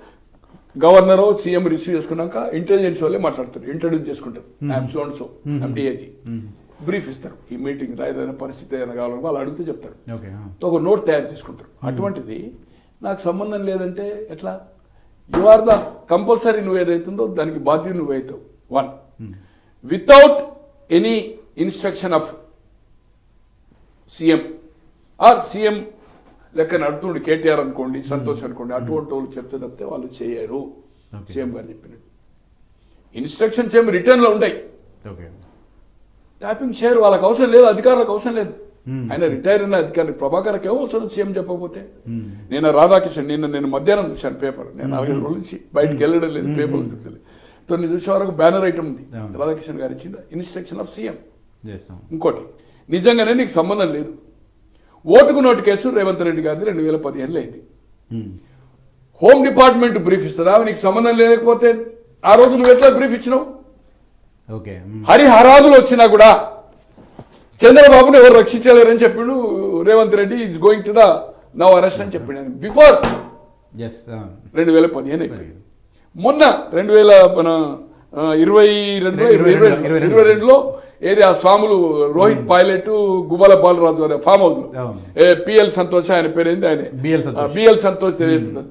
Speaker 2: గవర్నర్ సీఎం రిసీవ్ చేసుకున్నాక ఇంటెలిజెన్స్ వాళ్ళే మాట్లాడతారు, ఇంట్రడ్యూస్ చేసుకుంటారు, I'm so and so, I'm DIG, brief ఇస్తారు. ఈ మీటింగ్ ఏదైనా పరిస్థితి ఏదైనా కావాలని వాళ్ళు అడిగితే చెప్తారు, ఒక నోట్ తయారు చేసుకుంటారు. అటువంటిది నాకు సంబంధం లేదంటే ఎట్లా? యు ఆర్ ద కంపల్సరీ, నువ్వు ఏదైతుందో దానికి బాధ్యత నువ్వైతావు. 1 without any instruction of CM are CM లెక్క నడుతుండే కేటీఆర్ అనుకోండి, సంతోష్ అనుకోండి, అటువంటి వాళ్ళు చెప్తే తప్పితే వాళ్ళు చేయరు. సీఎం గారు చెప్పినట్టు ఇన్స్ట్రక్షన్స్ ఏమి రిటర్న్లో ఉంటాయి, ట్యాపింగ్ చేయరు. వాళ్ళకి అవసరం లేదు, అధికారులకు అవసరం లేదు. ఆయన రిటైర్ అయిన అధికారి ప్రభాకర్కి ఏమో అవసరం సీఎం చెప్పకపోతే. నేను రాధాకిషన్ నేను మధ్యాహ్నం చూశాను పేపర్, నేను 4 రోజుల నుంచి బయటకు వెళ్ళడం లేదు, పేపర్లు చూసలేదు. 9 చూసే వరకు బ్యానర్ ఐటమ్ ఉంది, రాధాకిషన్ గారు ఇచ్చిన ఇన్స్ట్రక్షన్ ఆఫ్ సీఎం. ఇంకోటి, నిజంగానే నీకు సంబంధం లేదు, ఓటుకు నోటు కేసు రేవంత్ రెడ్డి గారిది 2015లో అయింది. హోమ్ డిపార్ట్మెంట్ బ్రీఫ్ ఇస్తుందా? నీకు సంబంధం లేకపోతే ఆ రోజు నువ్వు ఎట్లా బ్రీఫ్ ఇచ్చినావు? హరిహరాదులు వచ్చినా కూడా చంద్రబాబును ఎవరు రక్షించలేరని చెప్పిండు Revanth Reddy, is going to the now arrest అని చెప్పిండు బిఫోర్ 2015 అయిపోయింది. మొన్న 2022లో ఏది ఆ స్వాములు రోహిత్ పైలట్, గువ్వల బాలరాజు అదే ఫామ్ హౌస్ లో పిఎల్ సంతోష్, ఆయన పేరేంది, ఆయన బిఎల్ సంతోష్ ఏదైతుందో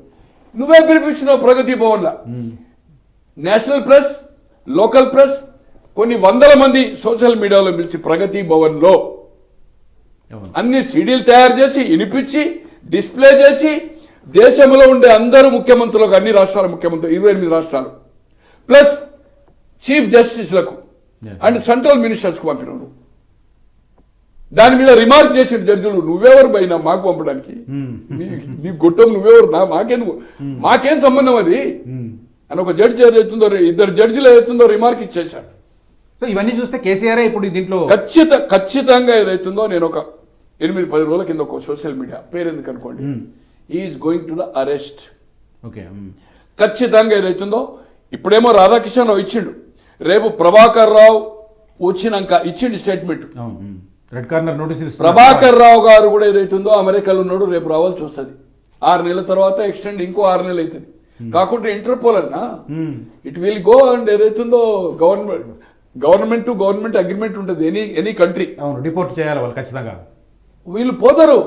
Speaker 2: నువ్వే పిలిపించినావు ప్రగతి భవన్ లా. నేషనల్ ప్రెస్, లోకల్ ప్రెస్, కొన్ని వందల మంది సోషల్ మీడియాలో పిలిచి ప్రగతి భవన్లో అన్ని సీడీలు తయారు చేసి వినిపించి డిస్ప్లే చేసి దేశంలో ఉండే అందరూ ముఖ్యమంత్రులకు, అన్ని రాష్ట్రాల ముఖ్యమంత్రులు 28 రాష్ట్రాలు ప్లస్ చీఫ్ జస్టిస్లకు అండ్ సెంట్రల్ మినిస్టర్స్కు పంపినావు. దాని మీద రిమార్క్ చేసిన జడ్జిలు, నువ్వెవరు పైన మాకు పంపడానికి, నీ గొట్టం నువ్వెవరు, మాకేం సంబంధం అది అని ఒక జడ్జి ఏదైతుందో, 2 జడ్జిలు ఏదైతుందో రిమార్క్ ఇచ్చేశారు.
Speaker 1: సో ఇవన్నీ చూస్తే కేసీఆర్ ఇప్పుడు దీంట్లో
Speaker 2: ఖచ్చితంగా ఏదైతుందో, నేను ఒక 8-10 రోజుల కింద ఒక సోషల్ మీడియా పేరు ఎందుకు అనుకోండి, is going to the arrest.
Speaker 1: Okay,
Speaker 2: ఖచ్చితంగా ఏదైతుందో ఇప్పుడేమో రాధాకిషన్ రావు ఇచ్చిండు, రేపు ప్రభాకర్ రావు వచ్చినాక ఇచ్చిండు statement.
Speaker 1: Red corner notice
Speaker 2: Prabhakar Rao garu కూడా ఏదైతుందో అమెరికాలో ఉన్నాడు, రేపు రావాల్సి వస్తుంది. 6 నెలల తర్వాత ఎక్స్టెండ్ ఇంకో 6 నెలలు అవుతుంది. కాకుంటే ఇంటర్పోల్ అన్నా ఇట్ విల్ గో అండ్ ఏదైతుందో గవర్నమెంట్ టు గవర్నమెంట్ అగ్రిమెంట్ ఉంటుంది ఎనీ కంట్రీ.
Speaker 1: రిపోర్ట్ చేయాలి వాళ్ళు ఖచ్చితంగా.
Speaker 2: వీళ్ళు పోతారు,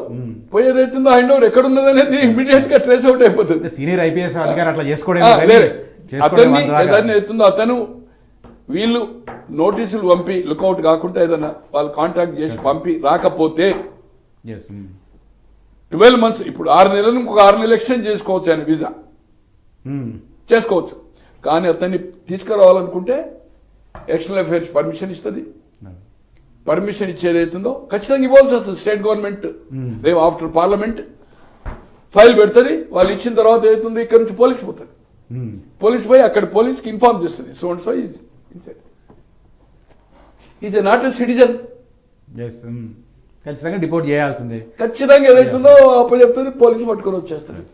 Speaker 2: పోయేదైతుందో హ్యాండ్ ఓవర్ ఎక్కడ ఉన్నది అనేది ఇమీడియట్ గా ట్రేస్ అవుట్ అయిపోతుంది.
Speaker 1: సీనియర్ ఐపీఎస్ అధికారి అట్లా
Speaker 2: అతన్ని ఏదైనా అవుతుందో అతను వీళ్ళు నోటీసులు పంపి లుకౌట్ కాకుండా ఏదైనా వాళ్ళు కాంటాక్ట్ చేసి పంపి రాకపోతే 12 months, ఇప్పుడు 6 నెలలు ఇంకొక 6 నెలలు ఎక్స్టెండ్ చేసుకోవచ్చు ఆయన వీసా చేసుకోవచ్చు. కానీ అతన్ని తీసుకురావాలనుకుంటే ఎక్స్టర్నల్ అఫైర్స్ పర్మిషన్ ఇస్తుంది. పర్మిషన్ ఇచ్చేది అవుతుందో ఖచ్చితంగా ఇవ్వాల్సి వస్తుంది స్టేట్ గవర్నమెంట్. రేపు ఆఫ్టర్ పార్లమెంట్ ఫైల్ పెడుతుంది, వాళ్ళు ఇచ్చిన తర్వాత ఏమవుతుంది, ఇక్కడ నుంచి పోలీస్ పోతుంది. పోలీస్ పోయి అక్కడ పోలీస్కి ఇన్ఫార్మ్ చేస్తుంది, so and so is not a citizen,
Speaker 1: ఖచ్చితంగా డిపోర్ట్ చేయాల్సిందే.
Speaker 2: ఖచ్చితంగా ఏదైతుందో అప్పచెప్తుంది, పోలీసు పట్టుకొని వచ్చేస్తుంది.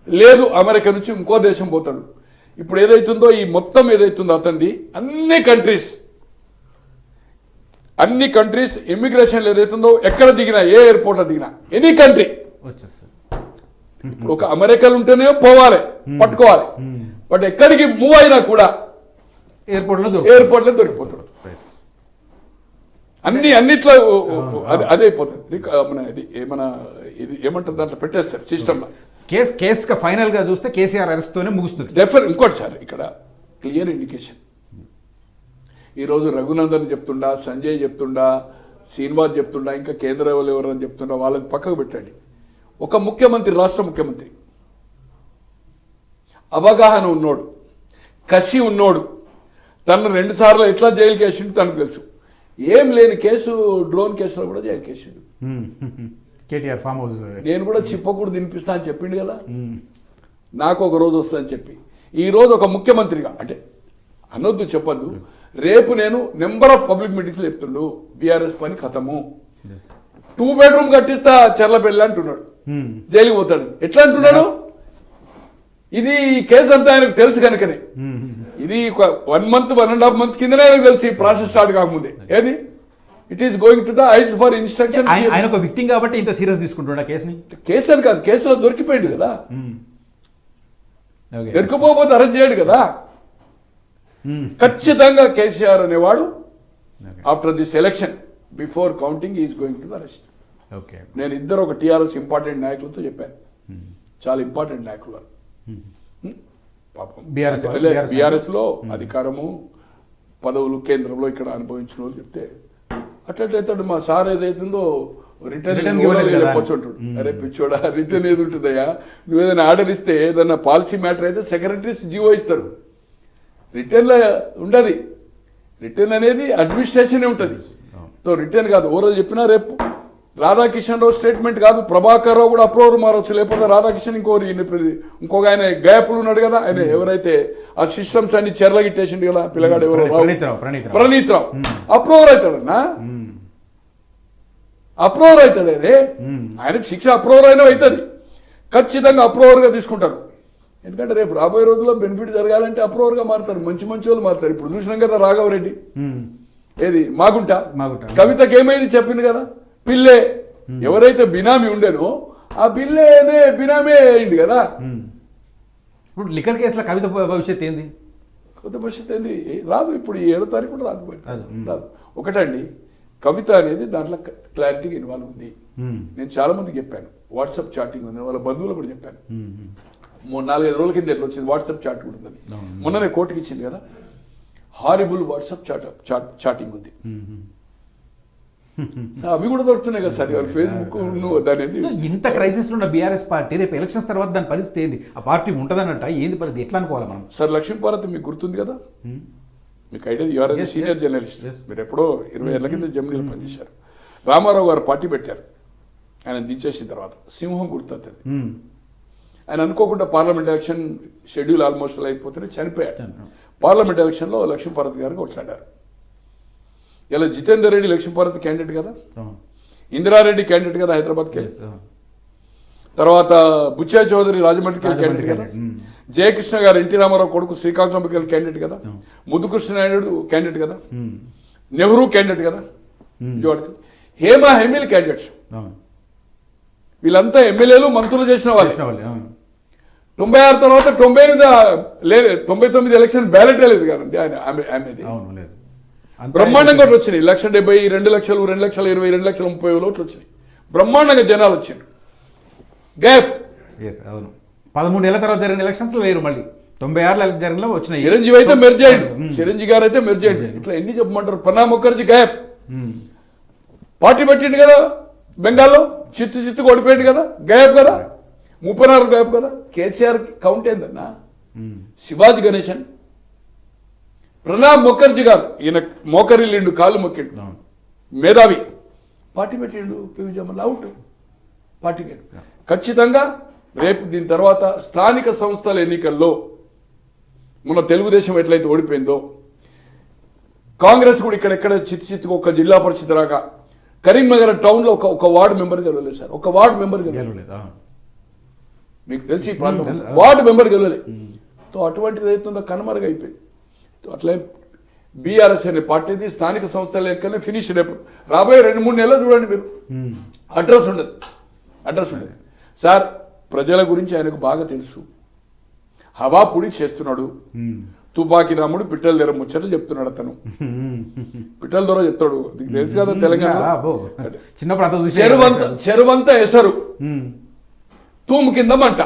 Speaker 2: లేదు అమెరికా నుంచి ఇంకో దేశం పోతాడు. ఇప్పుడు ఏదైతుందో ఈ మొత్తం ఏదైతుందో అతనిది అన్ని కంట్రీస్ ఇమ్మిగ్రేషన్లు ఏదైతుందో ఎక్కడ దిగినా, ఏ ఎయిర్పోర్ట్లో దిగినా, ఎనీ కంట్రీ ఇప్పుడు ఒక అమెరికాలో ఉంటేనే పోవాలి, పట్టుకోవాలి. బట్ ఎక్కడికి మూవ్ అయినా కూడా ఎయిర్పోర్ట్లో దొరికిపోతాడు. అన్నిట్లో అదే అయిపోతుంది. ఇది ఏమంటుంది దాంట్లో పెట్టేస్తారు సిస్టంలో.
Speaker 1: కేసు ఫైనల్ గా చూస్తే కేసీఆర్ అరెస్ట్ తోనే ముగుస్తుంది.
Speaker 2: ఇంకోటి సార్ ఇక్కడ క్లియర్ ఇండికేషన్. ఈరోజు రఘునందన్ చెప్తుండా, సంజయ్ చెప్తుండా, శ్రీనివాస్ చెప్తుండా, ఇంకా కేంద్ర ఎవరని చెప్తుండా, వాళ్ళని పక్కకు పెట్టండి. ఒక ముఖ్యమంత్రి, రాష్ట్ర ముఖ్యమంత్రి అవగాహన ఉన్నోడు, కసి ఉన్నోడు, తను 2 సార్లు ఎట్లా జైలుకి వేసిండు తనకు తెలుసు. ఏం లేని కేసు, డ్రోన్ కేసులో కూడా జైలుకి వేసిండు.
Speaker 1: కేటీఆర్ ఫామ్ హౌస్
Speaker 2: నేను కూడా చిప్పకూడదు తినిపిస్తా అని చెప్పిండు కదా, నాకు ఒక రోజు వస్తుందని చెప్పి. ఈరోజు ఒక ముఖ్యమంత్రిగా అంటే అనొద్దు, చెప్పొద్దు, రేపు నేను నెంబర్ ఆఫ్ పబ్లిక్ మీటింగ్స్ చెప్తుండు, బీఆర్ఎస్ పని ఖతము, 2 bedroom కట్టిస్తా చెర్లపల్లి అంటున్నాడు, జైలుకి పోతాడు. ఎట్లా అంటున్నాడు? ఇది కేసు అంతా ఆయనకు తెలుసు కనుకనే. ఇది 1 month 1.5 months కిందనే ఆయనకు తెలిసి ప్రాసెస్ స్టార్ట్ కాకముందే. ఏది it is going to the ice for instruction.
Speaker 1: ఆయన ఒక విక్టిమ్ కాబట్టి ఇంత సీరియస్ తీసుకుంటున్నా కేసుని.
Speaker 2: కేసు అని కాదు, కేసులో దొరికిపోయాడు కదా, దొరికిపోతే అరెస్ట్ చేయడు కదా. ఖచ్చితంగా కేసీఆర్ అనేవాడు after this election before counting is going to arrest. నేను ఇద్దరు ఒక టీఆర్ఎస్ ఇంపార్టెంట్ నాయకులతో చెప్పాను, చాలా ఇంపార్టెంట్ నాయకులు వాళ్ళు. పాపం బీఆర్ఎస్ లో అధికారము, పదవులు కేంద్రంలో ఇక్కడ అనుభవించిన వాళ్ళు చెప్తే అట్లయితాడు. మా సార్ ఏదైతుందో రిటర్న్ చెప్పొచ్చు అంటాడు. అరే పిచ్చోడా, రిటర్న్ ఏది ఉంటుందయ్యా, నువ్వు ఏదైనా ఆర్డర్ ఇస్తే ఏదైనా పాలసీ మ్యాటర్ అయితే సెక్రటరీస్ జీవో ఇస్తారు, రిటర్న్లో ఉండదు. రిటర్న్ అనేది అడ్మినిస్ట్రేషనే ఉంటుంది. సో రిటర్న్ కాదు, ఓవరాల్ చెప్పినా రేపు రాధాకిషన్ రావు స్టేట్మెంట్ కాదు, ప్రభాకర్ రావు కూడా అప్రూవర్ మారవచ్చు. లేకపోతే రాధాకిషన్ ఇంకొక ఆయన గ్యాప్లు ఉన్నాడు కదా, ఆయన ఎవరైతే ఆ సిస్టమ్స్ అన్ని చెర్లగిట్టేసిండు కదా పిల్లగాడు, ఎవరో ప్రణీత్ రావు అప్రూవర్ అవుతాడన్నా, అప్రూవర్ అవుతాడు. ఆయనకు శిక్ష అప్రూవర్ అయినా అవుతుంది, ఖచ్చితంగా అప్రూవర్గా తీసుకుంటారు. ఎందుకంటే రేపు రాబోయే రోజుల్లో బెనిఫిట్ జరగాలంటే అప్రూవర్గా మారుతారు, మంచి వాళ్ళు మారుతారు. ఇప్పుడు చూసినాం కదా రాఘవరెడ్డి, ఏది మాగుంట కవితకి ఏమైంది చెప్పింది కదా, పిల్లే ఎవరైతే బినామీ ఉండేనో ఆ బిల్లేనే బినామీ అయింది కదా.
Speaker 1: ఇప్పుడు లిక్కర్ కేసులో కవిత భవిష్యత్ ఏంది?
Speaker 2: కొత్త భవిష్యత్ ఏంది రాదు. ఇప్పుడు 7వ తారీఖు కూడా రాదు. ఒకటండి, కవిత అనేది దాంట్లో క్లారిటీగా ఇన్వాల్వ్ ఉంది. నేను చాలా మందికి చెప్పాను, వాట్సాప్ చాటింగ్ ఉంది, వాళ్ళ బంధువులు కూడా చెప్పాను. 4-5 రోజుల కింద ఎట్లా వచ్చింది, వాట్సాప్ చాట్ కూడా ఉంది. మొన్ననే కోర్టుకి ఇచ్చింది కదా. హారిబుల్ వాట్సాప్ చాటింగ్ ఉంది. అవి కూడా దొరుకుతున్నాయి కదా సార్, ఫేస్బుక్ అనేది.
Speaker 1: ఇంత క్రైసిస్ ఉన్న బీఆర్ఎస్ పార్టీ రేపు ఎలక్షన్స్ తర్వాత దాని పరిస్థితి ఏంది? ఆ పార్టీ ఉంటుందన్నట్ట ఏంది పరిస్థితి, ఎట్లా అనుకోవాలి మనం?
Speaker 2: సార్ లక్ష్మీపార్వతి మీకు గుర్తుంది కదా, మీకు ఐడియా, యువర్ సీనియర్ జర్నలిస్ట్, మీరు ఎప్పుడో 20 ఏళ్ల కింద జమినీలో పనిచేశారు. రామారావు గారు పార్టీ పెట్టారు, ఆయన దించేసిన తర్వాత సింహం గుర్తుంది. ఆయన అనుకోకుండా పార్లమెంట్ ఎలక్షన్ షెడ్యూల్ ఆల్మోస్ట్ అయిపోతేనే చనిపోయాడు. పార్లమెంట్ ఎలక్షన్లో లక్ష్మీపార్వతి గారు కొట్లాడారు. ఇలా జితేందర్ రెడ్డి లక్ష్మీపార్వతి క్యాండిడేట్ కదా, ఇందిరారెడ్డి క్యాండిడేట్ కదా హైదరాబాద్కి వెళ్ళి, తర్వాత బుచ్చయ్య చౌదరి రాజమండ్రికి వెళ్ళి క్యాండిడేట్ కదా, జయకృష్ణ గారు ఎన్టీ రామారావు కొడుకు శ్రీకాకుళంకి వెళ్ళి క్యాండిడేట్ కదా, ముద్దుకృష్ణ నాయుడు క్యాండిడేట్ కదా, నెహ్రూ క్యాండిడేట్ కదా విజయవాడకి, హేమా హెమిల్ క్యాండిడేట్స్. వీళ్ళంతా ఎమ్మెల్యేలు మంత్రులు చేసిన వాళ్ళే. 96 తర్వాత 99 ఎలక్షన్ బ్యాలెట్ లేదు కదండి ఆమెది. బ్రహ్మాండంగా ఓట్లు వచ్చినాయి. 1,70,000, 2,00,000, 2,20,000, 2,30,000 ఓట్లు వచ్చినాయి. బ్రహ్మాండంగా జనాలు వచ్చారు. గ్యాప్
Speaker 1: 13 ఏళ్ల తర్వాత జరిగిన ఎలక్షన్స్ వేరు, మళ్ళీ 96 జరిగిన వచ్చినాయి.
Speaker 2: చిరంజీవి అయితే మెర్జ్ అయ్యాడు, చిరంజీవి గారు అయితే మెర్జ్ అయ్యాడు. ఇట్లా ఎన్ని చెప్పమంటారు? ప్రణబ్ ముఖర్జీ గ్యాప్ పార్టీ పెట్టిండు కదా బెంగాల్లో, చిత్తు ఓడిపోయాడు కదా, గ్యాప్ కదా, 34 గ్యాప్ కదా. కేసీఆర్ కౌంట్ ఏందన్నా? శివాజీ గణేశన్, ప్రణబ్ ముఖర్జీ గారు, ఈయన మోకరిల్లిండు, కాళ్ళు మొక్కిండు, మేధావి, పార్టీ పెట్టిండు. పివిజమ్మల్ అవుట్, పార్టీకి. ఖచ్చితంగా రేపు దీని తర్వాత స్థానిక సంస్థల ఎన్నికల్లో మన తెలుగుదేశం ఎట్లయితే ఓడిపోయిందో, కాంగ్రెస్ కూడా ఇక్కడెక్కడ చిత్తుకు ఒక జిల్లా పరిషత్ రాగా, కరీంనగర్ టౌన్లో ఒక వార్డు మెంబర్ గెలవలేదు సార్, ఒక వార్డు మెంబర్ గెలవలేదు. మీకు తెలిసి ఈ ప్రాంతం వార్డు మెంబర్ గెలవలేదు. అటువంటిది అవుతుందో కనుమరుగైపోయింది. అట్లా బీఆర్ఎస్ అనే పార్టీది స్థానిక సంస్థల లెక్కనే ఫినిష్. రేపు రాబోయే 2-3 నెలలు చూడండి మీరు, అడ్రస్ ఉండదు సార్. ప్రజల గురించి ఆయనకు బాగా తెలుసు. హవా పుడి చేస్తున్నాడు. తుపాకి రాముడు పిట్టల ధర ముచ్చట్లు చెప్తున్నాడు. అతను పిట్టల ధర చెప్తాడు, తెలుసు కదా తెలంగాణ. చెరువంతా ఎసరు, తూము కింద మంట.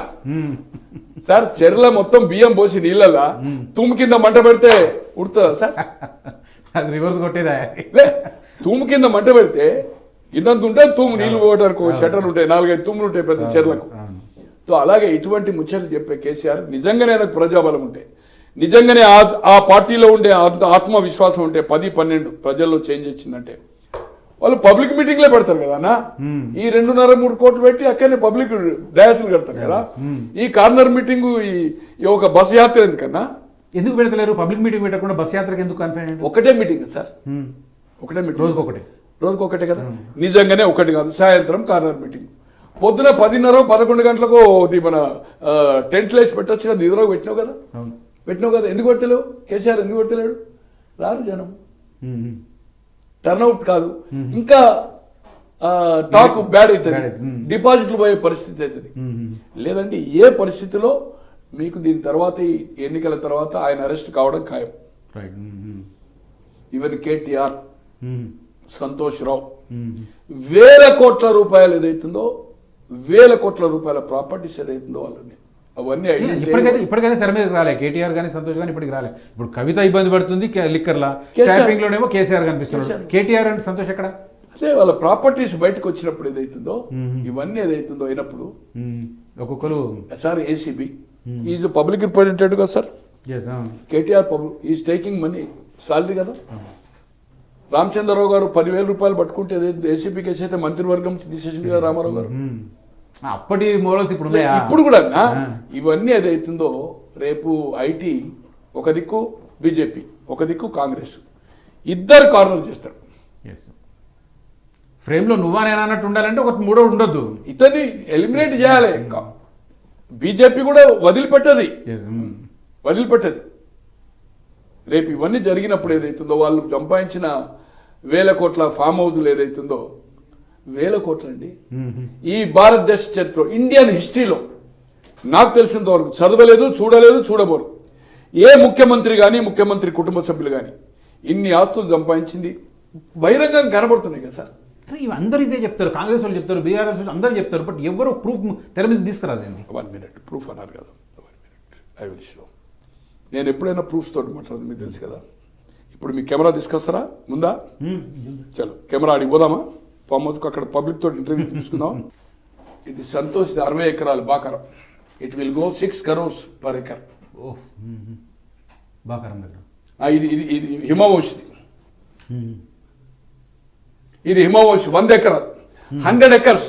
Speaker 2: సార్ చెరువులో మొత్తం బియ్యం పోసి నీళ్ళలా తూము కింద మంట పెడితే ఉడుతుందా సార్?
Speaker 1: రివర్స్ కొట్టేదా?
Speaker 2: తూము కింద మంట పెడితే ఇంతంత ఉంటే తూము నీళ్లు పోవడానికి షట్టర్లు ఉంటాయి, 4-5 తూములు ఉంటాయి పెద్ద చెర్లకు. అలాగే ఇటువంటి ముచ్చట్లు చెప్పే కేసీఆర్ నిజంగానే ఆయనకు ప్రజాబలం ఉంటే, నిజంగానే ఆ పార్టీలో ఉండే ఆత్మవిశ్వాసం ఉంటే, 10-12 ప్రజల్లో చేంజ్ వచ్చిందంటే వాళ్ళు పబ్లిక్ మీటింగ్లే పెడతారు కదా అన్న. ఈ 2.5-3 కోట్లు పెట్టి అక్కడనే పబ్లిక్ డయాస్లు కడతారు కదా. ఈ కార్నర్ మీటింగ్, ఈ ఒక బస్ యాత్ర ఎందుకన్నా?
Speaker 1: ఎందుకు పెడతలేరు? పబ్లిక్ మీటింగ్ పెట్టకుండా బస్ యాత్రకు ఎందుకు?
Speaker 2: ఒకటే మీటింగ్ సార్, ఒకటే మీటింగ్, రోజుకు ఒకటే కదా. నిజంగానే ఒకటి కాదు, సాయంత్రం కార్నర్ మీటింగ్. పొద్దున 10:30-11 గంటలకు మన టెంట్లు వేసి పెట్టచ్చు కదా, నిద్రకు పెట్టినావు కదా. ఎందుకు పెడతలేవు? కేసీఆర్ ఎందుకు పెడతలేడు? రారు జనం, టర్న్అవుట్ కాదు, ఇంకా టాక్ బ్యాడ్ అవుతుంది, డిపాజిట్లు పోయే పరిస్థితి అవుతుంది. లేదండి ఏ పరిస్థితిలో మీకు దీని తర్వాత ఎన్నికల తర్వాత ఆయన అరెస్ట్ కావడం ఖాయం. ఈవెన్ కేటీఆర్, సంతోష్ రావు, 1,000 కోట్ల రూపాయలు ఏదైతుందో, 1,000 కోట్ల రూపాయల ప్రాపర్టీస్ ఏదైతుందో వాళ్ళని అవన్నీ
Speaker 1: ఇప్పటికైతే తెర మీదకి రాలే. కేటీఆర్ కానీ సంతోష్ కానీ ఇప్పటికి రాలే. ఇప్పుడు కవిత ఇబ్బంది పడుతుంది లిక్కర్లా, ట్రాఫింగ్ లోనేమో కేసీఆర్ కనిపిస్తున్నాడు. కేటీఆర్ అండ్ సంతోష్ ఎక్కడ?
Speaker 2: అదే వాళ్ళ ప్రాపర్టీస్ బయటకు వచ్చినప్పుడు ఏదైతుందో, ఇవన్నీ ఏదైతుందో అయినప్పుడు
Speaker 1: ఒక్కొక్కరు
Speaker 2: sir ACB is public representative కదా sir. KTR is taking money salary కదా. రామచంద్రరావు గారు 10,000 రూపాయలు పట్టుకుంటే ఏసీబీ కేసు అయితే మంత్రివర్గం తీసేసింది కదా రామారావు గారు.
Speaker 1: అప్పటి మోడల్స్
Speaker 2: ఇప్పుడు కూడా ఇవన్నీ ఏదైతుందో రేపు ఐటీ ఒక దిక్కు బీజేపీ, ఒక దిక్కు కాంగ్రెస్, ఇద్దరు కార్నర్ చేస్తారు.
Speaker 1: ఫ్రేమ్ లో నువ్వా నేను అన్నట్టు ఉండాలంటే ఒక మూడో ఉండొద్దు,
Speaker 2: ఇతన్ని ఎలిమినేట్ చేయాలి. బీజేపీ కూడా వదిలిపెట్టది. రేపు ఇవన్నీ జరిగినప్పుడు ఏదైతుందో, వాళ్ళు సంపాదించిన 1,000 కోట్ల ఫామ్ హౌస్లు ఏదైతుందో, 1,000 కోట్లు అండి. ఈ భారతదేశ చరిత్ర, ఇండియన్ హిస్టరీలో నాకు తెలిసినంత వరకు చదవలేదు, చూడబోరు ఏ ముఖ్యమంత్రి కానీ, ముఖ్యమంత్రి కుటుంబ సభ్యులు కానీ ఇన్ని ఆస్తులు సంపాదించింది బహిరంగంగా కనబడుతున్నాయి కదా సార్.
Speaker 1: అందరూ ఇదే చెప్తారు, కాంగ్రెస్ వాళ్ళు చెప్తారు, బీఆర్ఎస్ వాళ్ళు అందరూ చెప్తారు, బట్ ఎవరు ప్రూఫ్ తెర మీద తీసుకురాదండి.
Speaker 2: 1 minute ప్రూఫ్ అన్నారు కదా, 1 minute ఐ విల్ షో. నేను ఎప్పుడైనా ప్రూఫ్స్ తోటి మాట్లాడదు, మీకు తెలుసు కదా. ఇప్పుడు మీ కెమెరా తీసుకొస్తారా ముందా? చలో కెమెరా అడిగి పోదామా? ఫామ్ హౌస్కి అక్కడ పబ్లిక్ తోటి ఇంటర్వ్యూ తీసుకుందాం. ఇది సంతోష్, ఇది 60 ఎకరాలు Bakaram. It will go 6 crores per acre.
Speaker 1: Bakaram దగ్గర
Speaker 2: ఇది ఇది ఇది హిమవంశిది. ఇది హిమవంశి 100 ఎకరాలు, 100 acres.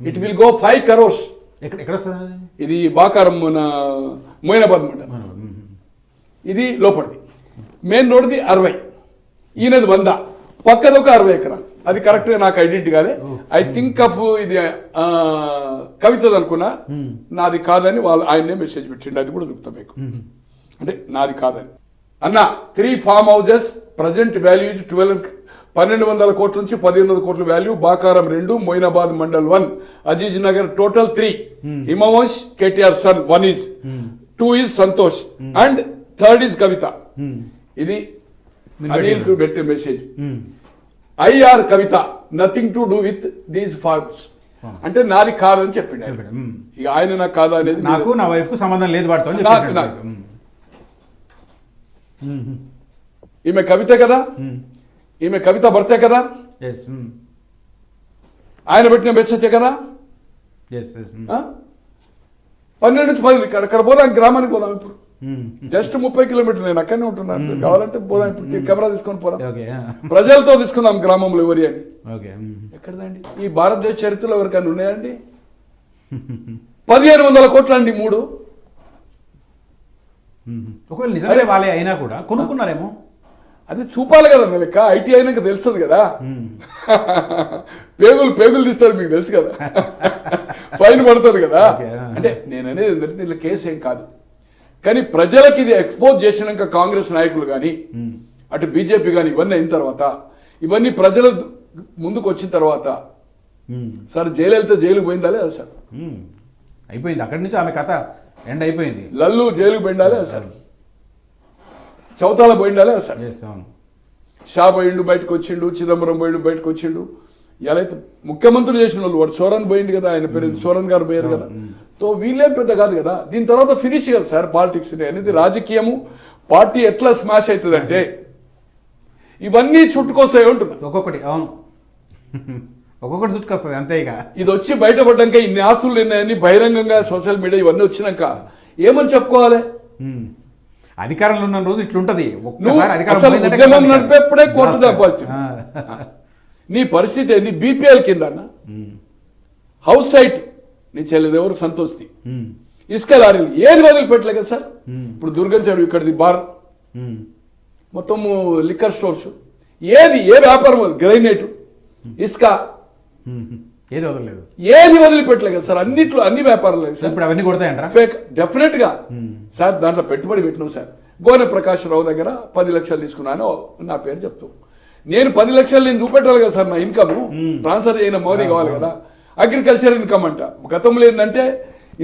Speaker 2: It will go 5 crores.
Speaker 1: ఎక్కడ వస్తుంది
Speaker 2: ఇది బాకారం మన మోయినాబాద్ మండలం. ఇది లోపలిది. మెయిన్ రోడ్ది 60, ఈయనది 100, పక్కది ఒక 60 ఎకరాలు. అది కరెక్ట్గా నాకు ఐడెంటిటీ కాలే. ఐ థింక్ ఆఫ్ ఇది కవితది అనుకున్నా, నాది కాదని ఆయన్నే మెసేజ్ పెట్టిండు. అది కూడా చెప్తా మీకు, అంటే నాది కాదని. అన్న 3 farm houses ప్రజెంట్ వాల్యూ 1200 కోట్ల నుంచి 1500 కోట్ల value. Bakaram 2, Moinabad mandal 1, Aziz Nagar total 3. Himavansh KTR son 1 is, 2 is Santosh and 3rd is Kavitha. ఇది అనిల్ కు పెట్టే మెసేజ్. ఐఆర్ Kavitha nothing to do with these farms. అంటే నాది కాదని చెప్పిండు. ఇక ఆయన నాకు కాదా అనేది,
Speaker 1: నాకు నా వైఫ్ కు సంబంధం లేదు వాడితో.
Speaker 2: ఈమె కవితే కదా, ఈమె కవిత భర్తే కదా, ఆయన పెట్టిన మెసేజే కదా. 12 నుంచి 10 ఇక్కడ పోదాం, గ్రామానికి పోదాం. ఇప్పుడు జస్ట్ 30 కిలోమీటర్లు, నేను అక్కడనే ఉంటున్నాను. మీరు కావాలంటే పోదాం, ఇప్పుడు కెమెరా తీసుకొని పోదాం, ప్రజలతో తీసుకుందాం గ్రామంలో ఎవరి అని. ఎక్కడదండి ఈ భారతదేశ చరిత్రలో ఎవరికైనా ఉన్నాయండి? 1500 కోట్లు అండి 3.
Speaker 1: ఒకవేళ నిజంగా వాళ్ళే అయినా కూడా కొనుక్కున్నారేమో,
Speaker 2: అది చూపాలి కదా లెక్క. ఐటీ అయినాక తెలుస్తుంది కదా, పేగులు తీస్తారు, మీకు తెలుసు కదా, ఫైన్ పడుతుంది కదా. అంటే నేను అనేది ఏంటంటే దీనిలో కేసు ఏం కాదు, కానీ ప్రజలకు ఇది ఎక్స్పోజ్ చేసినాక కాంగ్రెస్ నాయకులు కానీ అటు బీజేపీ కానీ ఇవన్నీ అయిన తర్వాత, ఇవన్నీ ప్రజల ముందుకు వచ్చిన తర్వాత, సార్ జయలలిత జైలుకు పోయిందా లేదా సార్?
Speaker 1: అయిపోయింది. అక్కడి నుంచి ఆమె కథ ఎండ్ అయిపోయింది.
Speaker 2: లల్లు జైలుకు పోయిండాలే సార్, చౌతాల పోయిండాలే సార్, షా పోయిండు బయటకు వచ్చిండు, చిదంబరం పోయిండు బయటకు వచ్చిండు. ఎలా అయితే ముఖ్యమంత్రులు చేసిన వాళ్ళు, వాడు సోరన్ పోయిండు కదా, ఆయన పేరు సోరన్ గారు పోయారు కదా. తో వీళ్ళేం పెద్ద కాదు కదా. దీని తర్వాత ఫినిష్ కదా సార్ పాలిటిక్స్ అనేది. రాజకీయము పార్టీ ఎట్లా స్మాష్ అవుతుంది అంటే ఇవన్నీ చుట్టుకొస్తాయి ఉంటున్నాయి.
Speaker 1: ఒక్కొక్కటి చుట్టుకొస్తుంది అంతే. ఇక ఇది
Speaker 2: వచ్చి బయటపడ్డాక ఇన్ని ఆస్తులు ఉన్నాయని బహిరంగంగా సోషల్ మీడియా ఇవన్నీ వచ్చినాక ఏమని చెప్పుకోవాలి?
Speaker 1: అధికారంలో ఉన్న రోజు ఇట్లుంటది.
Speaker 2: అసలు ఉద్యమం నడిపేప్పుడే కోర్టు పరిస్థితి. నీ పరిస్థితి ఏంది? బీపీఎల్ కింద అన్న హౌస్ సైట్ నీ చెల్లెది ఎవరు? సంతోష్ది. ఇసుక లారీలు ఏది వదిలిపెట్టలే కదా సార్. ఇప్పుడు దుర్గం చెరువు ఇక్కడిది బార్, మొత్తము లిక్కర్ స్టోర్స్, ఏది ఏ వ్యాపారం, గ్రైనేట్, ఇసుక, ఏది వదిలిపెట్టలే కదా సార్. అన్నిట్లో అన్ని వ్యాపారాలు సార్.
Speaker 1: ఇప్పుడు అవన్నీ కొడతాయంటారా?
Speaker 2: ఫేక్ డెఫినెట్ గా సార్. దాంట్లో పెట్టుబడి పెట్టినాం సార్. గోనె ప్రకాష్ రావు దగ్గర 10 లక్షలు తీసుకున్నాను, నా పేరు చెప్తావు. నేను 10 లక్షలు నేను చూపెట్టాలి కదా సార్. నా ఇన్కమ్ ట్రాన్స్ఫర్ అయిన మౌనీ కావాలి కదా. అగ్రికల్చర్ ఇన్కమ్ అంట. గతంలో ఏంటంటే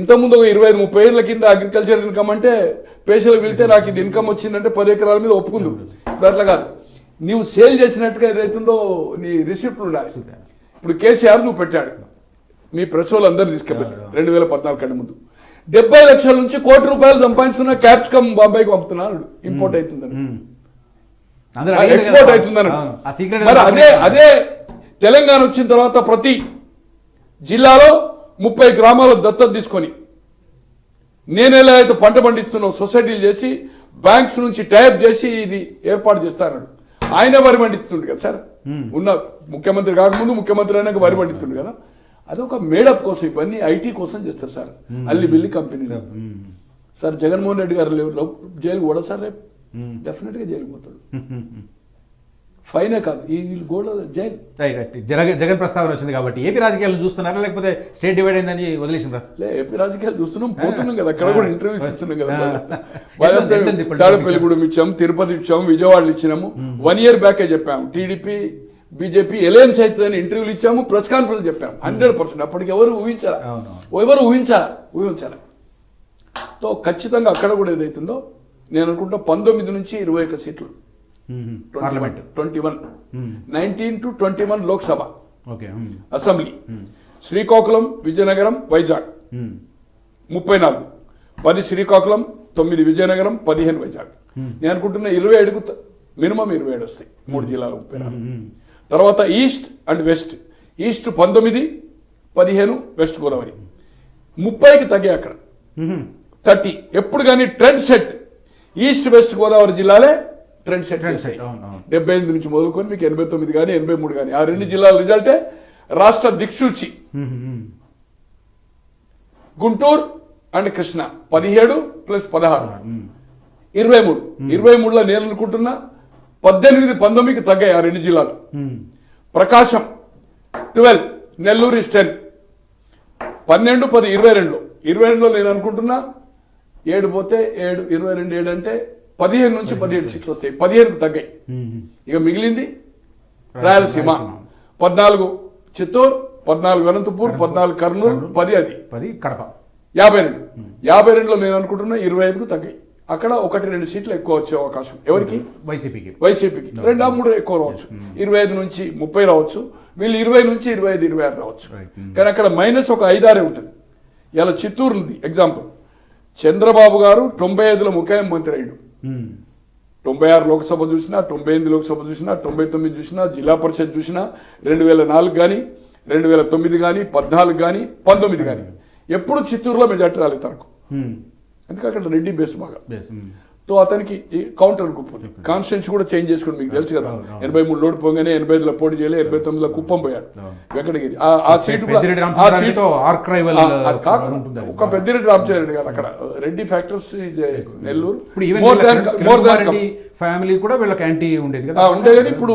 Speaker 2: ఇంతకుముందు ఒక 25-30 ఏళ్ల కింద అగ్రికల్చర్ ఇన్కమ్ అంటే పేషలకు వెళ్తే నాకు ఇది ఇన్కమ్ వచ్చిందంటే 10 ఎకరాల మీద ఒప్పుకుందు. ఇప్పుడు అట్లా కాదు. నీవు సేల్ చేసినట్టుగా ఏదైతుందో నీ రిసిప్ట్లు ఉండాలి. ఇప్పుడు కేసీఆర్ నువ్వు పెట్టాడు, మీ ప్రెస్ వాళ్ళు అందరూ తీసుకెళ్ళి 2014 కంటే ముందు 70 లక్షల నుంచి ₹1 కోటి సంపాదిస్తున్న క్యాప్సికమ్ బాంబేకి పంపుతున్నాడు. ఇంపోర్ట్ అవుతుందని, ఎక్స్పోర్ట్ అవుతుందని. మరి అదే తెలంగాణ వచ్చిన తర్వాత ప్రతి జిల్లాలో 30 గ్రామాలు దత్తత తీసుకొని నేను ఎలా అయితే పంట పండిస్తున్నావు సొసైటీలు చేసి బ్యాంక్స్ నుంచి టైప్ చేసి ఇది ఏర్పాటు చేస్తాడు. ఆయన వరి పండిస్తుండే కదా సార్. ఉన్న ముఖ్యమంత్రి కాకముందు ముఖ్యమంత్రి అయినాక వరి పండిస్తుండే కదా. అదొక మేడప్ కోసం, ఇవన్నీ ఐటీ కోసం చేస్తారు సార్. అల్లి బిల్లి కంపెనీలు సార్. జగన్మోహన్ రెడ్డి గారు జైలుకు కూడా సార్ రేపు డెఫినెట్గా జైలుకు పోతాడు. ఫైనే కాదు, ఈ గోడ జైలు.
Speaker 1: జగన్ ప్రస్తావన వచ్చింది కాబట్టి ఏపీ రాజకీయాలు చూస్తున్నారా, లేకపోతే స్టేట్ డివైడ్ అయిందని వదిలేసిందా?
Speaker 2: ఏపీ రాజకీయాలు చూస్తున్నాం, పోతున్నాం కదా. అక్కడ కూడా ఇంటర్వ్యూస్ ఇస్తున్నాం కదా. తాడేపల్లిగూడెం ఇచ్చాము, తిరుపతి ఇచ్చాము, విజయవాడలో ఇచ్చినాము. 1 year బ్యాకే చెప్పాము టీడీపీ బీజేపీ ఎలయన్స్ అవుతుందని ఇంటర్వ్యూలు ఇచ్చాము, ప్రెస్ కాన్ఫరెన్స్ చెప్పాము. 100%. అప్పటికి ఎవరు ఊహించాలా? ఊహించాలా? తో ఖచ్చితంగా అక్కడ కూడా ఏదైతుందో నేను అనుకుంటా 19 నుంచి 21 సీట్లు, 21, 19 to 21 లోక్సభ, అసెంబ్లీ, శ్రీకాకుళం, విజయనగరం, వైజాగ్ 34, 10 శ్రీకాకుళం, 9 విజయనగరం, 15 వైజాగ్. నేను అనుకుంటున్నా 27కు మినిమం 27 వస్తాయి 3 జిల్లాలు 34. తర్వాత east and west. East 19, 15 west Godavari 30కి తగ్గాయి అక్కడ 30. ఎప్పుడు కానీ trend set east west Godavari జిల్లాలే ట్రెండ్ సెట్ చేస్తాయి. 75 నుంచి మొదలుకొని మీకు 89 కానీ 83 కానీ ఆ 2 జిల్లాల రిజల్టే రాష్ట్ర దిక్సూచి. గుంటూరు అండ్ కృష్ణ 17 + 16 23. 23లో నేను అనుకుంటున్నా 18, 19కి తగ్గాయి ఆ 2 జిల్లాలు. ప్రకాశం 12, నెల్లూరు is 10. 12, 10, 22లో 22లో నేను అనుకుంటున్నా 7 పోతే 7, 22, 7 అంటే 15 నుంచి 17 సీట్లు వస్తాయి. 15కు తగ్గాయి. ఇక మిగిలింది రాయలసీమ 14 చిత్తూరు, 14 అనంతపూర్, 14 కర్నూలు, 10
Speaker 1: కడప
Speaker 2: 52లో నేను అనుకుంటున్నా 25కు తగ్గాయి. అక్కడ 1-2 సీట్లు ఎక్కువ వచ్చే అవకాశం ఎవరికి? వైసీపీకి 2-3 ఎక్కువ రావచ్చు. 25 నుంచి 30 రావచ్చు. వీళ్ళు 20 నుంచి 25, 26 రావచ్చు. కానీ అక్కడ మైనస్ ఒక 5-6 ఉంటుంది. ఇలా చిత్తూరు ఉంది ఎగ్జాంపుల్. చంద్రబాబు గారు 95లో ముఖ్యమంత్రి అయ్యాడు. 96 లోక్సభ చూసినా, 98 లోక్సభ చూసినా, 99 చూసినా, జిల్లా పరిషత్ చూసినా, 2004 కానీ, 2009 కానీ, 14 కానీ, 19 కానీ ఎప్పుడు చిత్తూరులో మెజార్టీ రాలేదు తనకు. అందుకే అక్కడ రెడ్డి బేస్ బాగా. తో అతనికి కౌంటర్ కుప్పం కాన్స్టిట్యూన్సీ కూడా చేంజ్ చేసుకుని మీకు తెలుసు కదా. 83 లోడ్ పోగానే 85లో పోటీ చేయలే, 89లో కుప్పం పోయాడు వెంకటగిరి. ఆ సీటు కూడా ఒక పెద్దిరెడ్డి రామచంద్రరెడ్డి గారు అక్కడ రెడ్డి ఫ్యాక్టర్స్ నెల్లూరు
Speaker 1: ఫ్యామిలీ కూడా వీళ్ళకి యాంటీ ఉండేది కదా.
Speaker 2: ఉండే కానీ ఇప్పుడు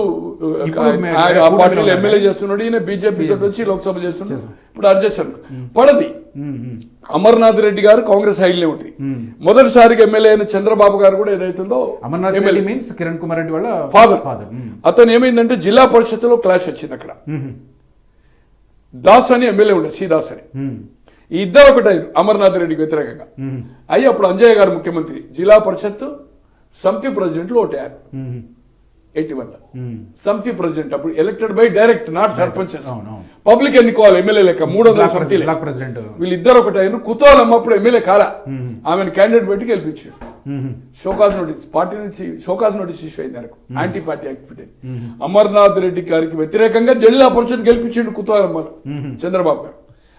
Speaker 2: ఆ పార్టీలో ఎమ్మెల్యే చేస్తున్నాడు. ఈయన బీజేపీ తోటి వచ్చి లోక్సభ చేస్తున్నాడు. ఇప్పుడు అడ్జస్ట్ పడది. అమర్నాథ్ రెడ్డి గారు కాంగ్రెస్ హైలే ఉంటుంది. మొదటిసారిగా ఎమ్మెల్యే అయిన చంద్రబాబు గారు కూడా ఏదైతుందో
Speaker 1: కిరణ్ కుమార్ రెడ్డి వాళ్ళ
Speaker 2: ఫాదర్. అతను ఏమైందంటే జిల్లా పరిషత్తులో క్లాష్ వచ్చింది అక్కడ. దాస్ అని ఎమ్మెల్యే ఉండే, సి దాస్ అని. ఈ ఇద్దరు ఒకటి అమర్నాథ్ రెడ్డికి వ్యతిరేకంగా అయ్యి అప్పుడు అంజయ్య గారు ముఖ్యమంత్రి. జిల్లా పరిషత్ సమితి ప్రెసిడెంట్లు ఓటారు 81లో. సమితి ప్రెసిడెంట్ అప్పుడు elected by direct, not sarpanches. Public ఎన్నుకోవాలి ఎమ్మెల్యే లెక్క 300 సమితిలే. వీళ్ళిద్దరు ఒకటి అయిన కుతూహలం అప్పుడు ఎమ్మెల్యే కాలా. ఆమెను క్యాండిడేట్ పెట్టి గెలిపించాడు. షోకాజ్ నోటీస్ పార్టీ నుంచి షోకాజ్ నోటీస్ ఇష్యూ అయింది నాకు, anti party activity. Amarnath Reddy గారికి వ్యతిరేకంగా జిల్లా పరిషత్ గెలిపించాడు కుతూహలం వల్ల చంద్రబాబు గారు.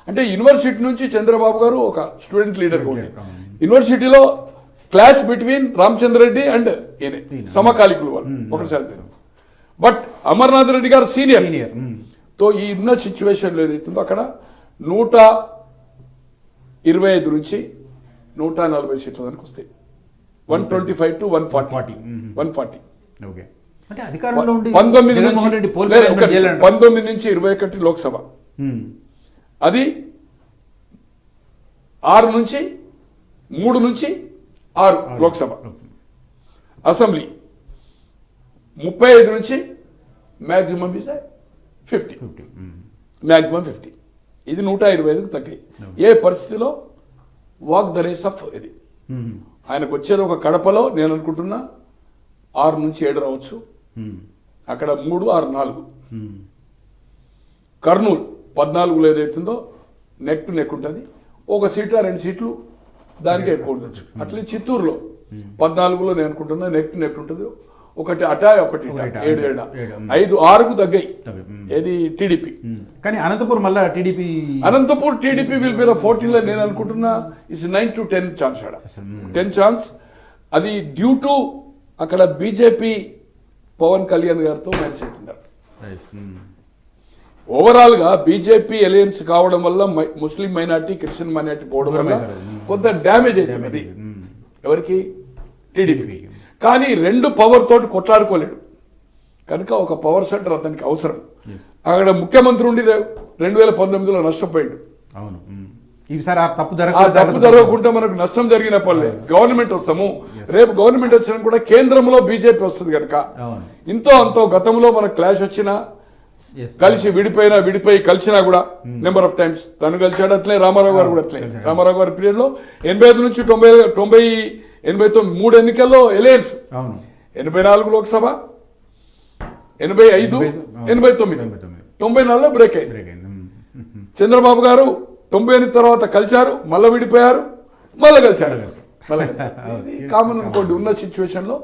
Speaker 2: అంటే యూనివర్సిటీ నుంచి చంద్రబాబు గారు ఒక స్టూడెంట్ లీడర్ ఉండే. యూనివర్సిటీలో clash between Ramachandra Reddy and ఈయన సమకాలికులు వాళ్ళు ఒకసారి. బట్ అమర్నాథ్ రెడ్డి గారు సీనియర్. తో ఈ ఉన్న సిచ్యువేషన్లో ఏదైతుందో అక్కడ 125 నుంచి 140 సీట్ల వరకు వస్తాయి. 125 to 140. 19 నుంచి 21 లోక్సభ, అది 6 నుంచి 3 నుంచి 6 లోక్సభ. అసెంబ్లీ 35 నుంచి మ్యాక్సిమం 50, మ్యాక్సిమం 50. ఇది 125కు తగ్గాయి. ఏ పరిస్థితిలో వాక్ ద రేస్ ఆఫ్ ఇది ఆయనకు వచ్చేది ఒక కడపలో నేను అనుకుంటున్నా 6 నుంచి 7 రావచ్చు. అక్కడ 3, 6, 4. కర్నూలు 14లో ఏదైతుందో నెక్ టు నెక్ ఉంటుంది. ఒక సీటు 2 సీట్లు దానికి ఎక్కువ ఉండొచ్చు. అట్లే చిత్తూరులో 14లో నేను అనుకుంటున్నా నెక్ టు నెక్ ఉంటుంది. ఒకటి అటా, ఒకటి 7, 5, 6కు తగ్గాయి. ఏది టీడీపీ.
Speaker 1: కానీ అనంతపూర్ మళ్ళీ టీడీపీ
Speaker 2: విల్ బి 14లో నేను అనుకుంటున్నా ఇట్స్ 9 to 10 ఛాన్స్. ఆడ 10 ఛాన్స్. అది డ్యూ టు అక్కడ బీజేపీ పవన్ కళ్యాణ్ గారితో మ్యాచ్ అవుతున్నారు. ఓవరాల్ గా బీజేపీ అలయన్స్ కావడం వల్ల ముస్లిం మైనార్టీ, క్రిస్టియన్ మైనార్టీ పోవడం వల్ల కొంత డ్యామేజ్ అవుతుంది ఎవరికి? టీడీపీ. కానీ 2 పవర్ తోటి కొట్లాడుకోలేడు కనుక ఒక పవర్ సెంటర్ అతనికి అవసరం. అక్కడ ముఖ్యమంత్రి ఉండి 2019లో నష్టపోయాడు.
Speaker 1: ఈసారి ఆ తప్పు
Speaker 2: జరగకుండా మనకు నష్టం జరిగిన పనులే. గవర్నమెంట్ వస్తాము, రేపు గవర్నమెంట్ వచ్చినా కూడా కేంద్రంలో బీజేపీ వస్తుంది కనుక ఇంతో అంతో గతంలో మనకు క్లాష్ వచ్చినా కలిసి విడిపోయి కలిసినా కూడా నెంబర్ ఆఫ్ టైమ్స్ తను కలిసాడు. అట్లే రామారావు గారు కూడా అట్లే. రామారావు గారి పీరియడ్ లో 85 నుంచి 89 3 ఎన్నికల్లో ఎలయన్స్. 84 లోక్సభ, 85, 89, 94లో బ్రేక్ అయింది. చంద్రబాబు గారు 98 తర్వాత కలిశారు, మళ్ళీ విడిపోయారు, మళ్ళీ కలిశారు. ఇది కామన్ అనుకోండి ఉన్న సిచ్యువేషన్లో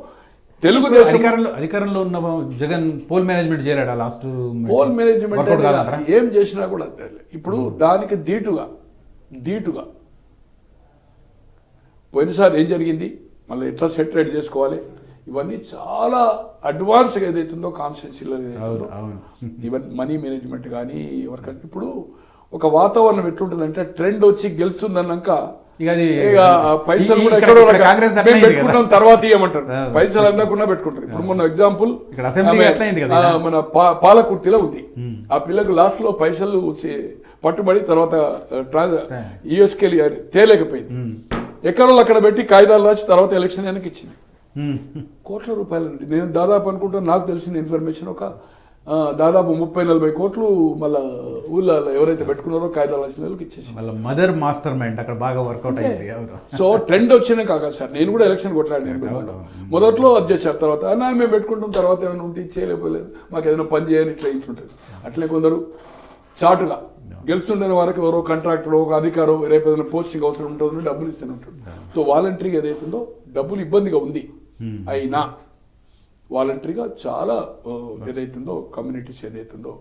Speaker 2: తెలుగుదేశం
Speaker 1: అధికారంలో ఉన్న Jagan poll management చేయలేడా last
Speaker 2: poll management ఏం చేసినా కూడా ఇప్పుడు దానికి ధీటుగా పోయినసారి ఏం జరిగింది, మళ్ళీ ఎట్లా సెటరేట్ చేసుకోవాలి, ఇవన్నీ చాలా అడ్వాన్స్గా ఏదైతుందో కాన్స్టిట్యూన్సీలో ఏదైతుందో ఈవెన్ మనీ మేనేజ్మెంట్ కానీ ఎవరికైనా ఇప్పుడు ఒక వాతావరణం ఎట్లుంటుందంటే ట్రెండ్ వచ్చి గెలుస్తుందన్నాక పైసలు కూడా ఎక్కడో పెట్టుకుంటాం తర్వాత ఇవ్వమంటారు, పైసలు అందకుండా పెట్టుకుంటారు. ఇప్పుడు మొన్న ఎగ్జాంపుల్ మన పాలకుర్తిలో ఉంది, ఆ పిల్లకు లాస్ట్ లో పైసలు పట్టుబడి తర్వాత యుఎస్కి తేలేకపోయింది, ఎక్కడో అక్కడ పెట్టి కాగితాలు రాసి తర్వాత ఎలక్షన్ వెనక్కి ఇచ్చింది. కోట్ల రూపాయలు. నేను దాదాపు అనుకుంటాను, నాకు తెలిసిన ఇన్ఫర్మేషన్ ఒక దాదాపు 30-40 కోట్లు మళ్ళీ ఊళ్ళో ఎవరైతే పెట్టుకున్నారో కాగితాలు రాసిన వాళ్ళకి ఇచ్చేసి
Speaker 1: మదర్ మాస్టర్ మైండ్ అక్కడ బాగా వర్కౌట్ అయింది.
Speaker 2: సో ట్రెండ్ వచ్చినా కాక సార్ నేను కూడా ఎలక్షన్ కొట్లాడు, నేను మొదట్లో అది చేశారు, తర్వాత అన్నా మేము పెట్టుకుంటాం, తర్వాత ఏమైనా ఉంటే చేయలేకపోలేదు, మాకు ఏదైనా పని చేయని ఇట్లా ఇట్లుంటుంది. అట్లే కొందరు చాటుగా గెలుస్తుండే వారికి ఎవరో కాంట్రాక్టర్ ఒక అధికారం రేపు ఏదైనా పోస్టింగ్ అవసరం ఉంటుంది డబ్బులు ఇస్తూనే ఉంటాడు. సో వాలంటరీగా ఏదైతుందో డబ్బులు ఇబ్బందిగా ఉంది, అయినా వాలంటరీగా చాలా ఏదైతుందో కమ్యూనిటీస్ ఏదైతుందో